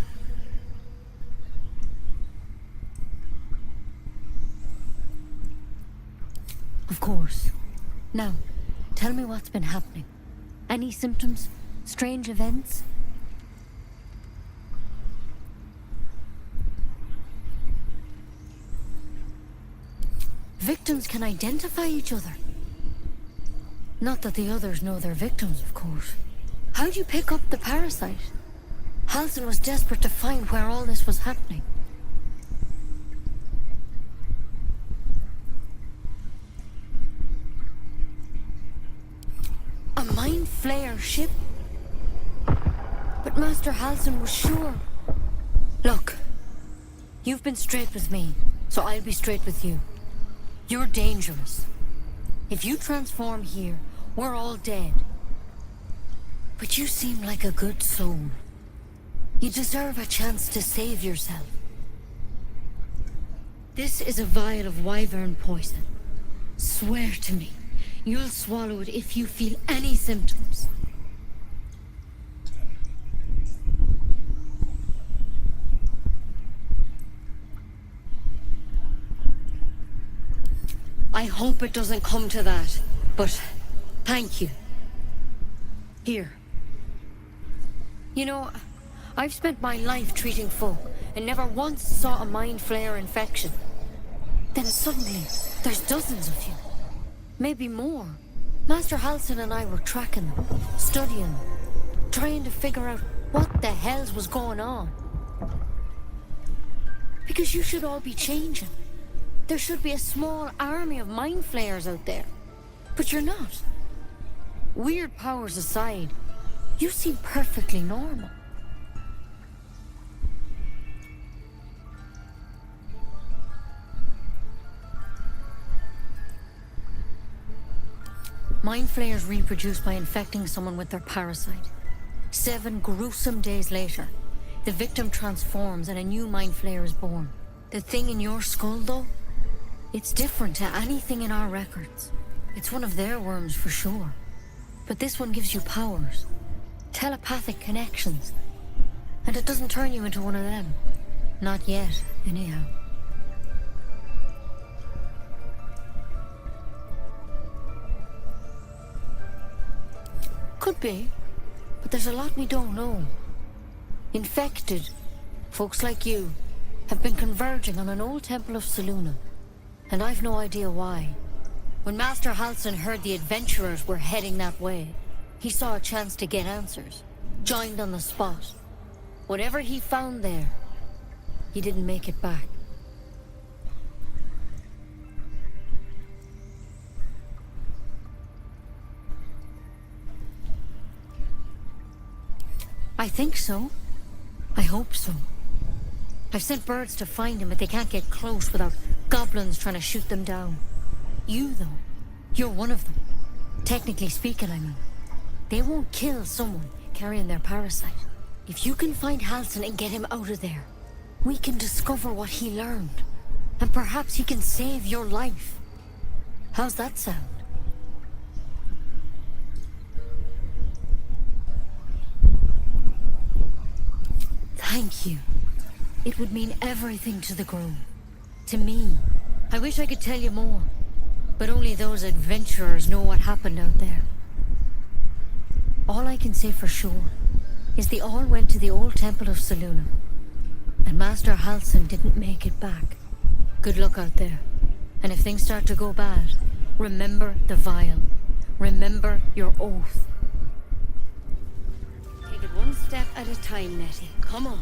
Of course. Now, tell me what's been happening. Any symptoms? Strange events? Victims can identify each other. Not that the others know they're victims, of course. How'd you pick up the parasite? Halsin was desperate to find where all this was happening. A mind flayer ship? But Master Halsin was sure. Look, you've been straight with me, so I'll be straight with you. You're dangerous. If you transform here, we're all dead. But you seem like a good soul. You deserve a chance to save yourself. This is a vial of wyvern poison. Swear to me, you'll swallow it if you feel any symptoms. I hope it doesn't come to that, but Thank you. Here. You know, I've spent my life treating folk and never once saw a mind flayer infection. Then suddenly, there's dozens of you. Maybe more. Master Halsin and I were tracking them, studying them, trying to figure out what the hells was going on. Because you should all be changing. There should be a small army of mind flayers out there. But you're not. Weird powers aside, you seem perfectly normal. Mind flayers reproduce by infecting someone with their parasite. 7 gruesome days later, the victim transforms and a new mind flayer is born. The thing in your skull, though, it's different to anything in our records. It's one of their worms for sure. But this one gives you powers, telepathic connections. And it doesn't turn you into one of them. Not yet, anyhow. Could be, but there's a lot we don't know. Infected, folks like you, have been converging on an old temple of Selûne, and I've no idea why. When Master Halsin heard the adventurers were heading that way, he saw a chance to get answers, joined on the spot. Whatever he found there, he didn't make it back. I think so. I hope so. I've sent birds to find him, but they can't get close without goblins trying to shoot them down. You, though, you're one of them. Technically speaking, I mean. They won't kill someone carrying their parasite. If you can find Halsin and get him out of there, we can discover what he learned. And perhaps he can save your life. How's that sound? Thank you. It would mean everything to the Grove. To me. I wish I could tell you more. But only those adventurers know what happened out there. All I can say for sure is they all went to the old temple of Selûne. And Master Halsin didn't make it back. Good luck out there. And if things start to go bad, remember the vial. Remember your oath. Take it one step at a time, Nettie. Come on.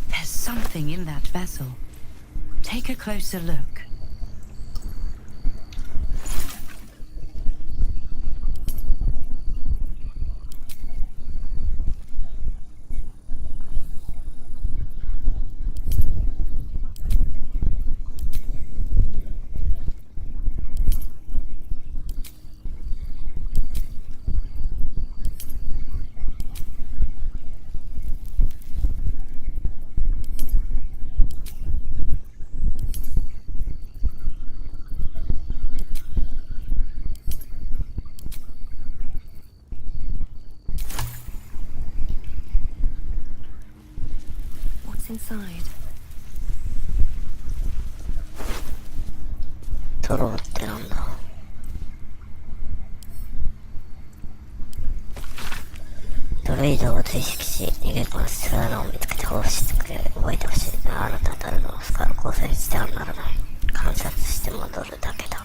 There's something in that vessel. Take a closer look. Inside. トロってなんだ。ドルイドを追跡し、逃げ込む巣穴を見つけて放出してくれ。覚えてほしいな。新たなロースから構成してはならない。観察して戻るだけだ。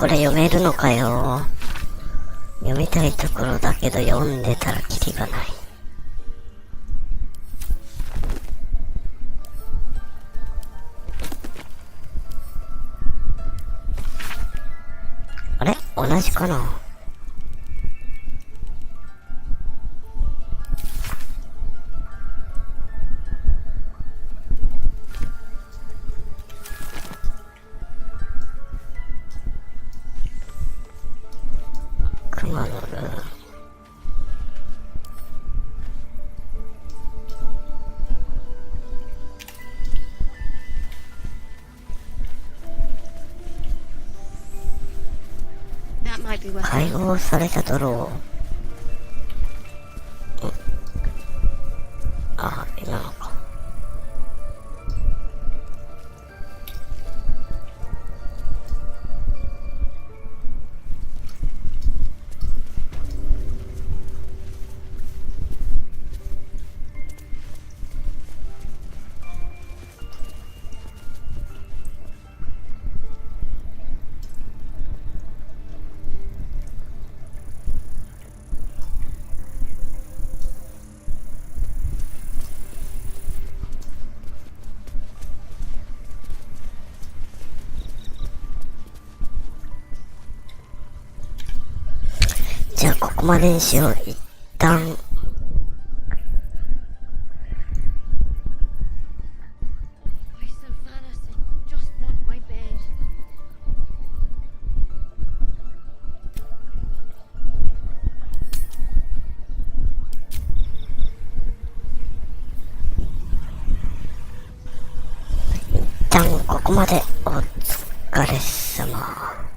これ読めるのかよ。読みたいところだけど読んでたらキリがない。あれ？同じかな？熊のルーン。解放されたドロー。あ、今のか。じゃあここまでにしよう。一旦ここまでお疲れ様。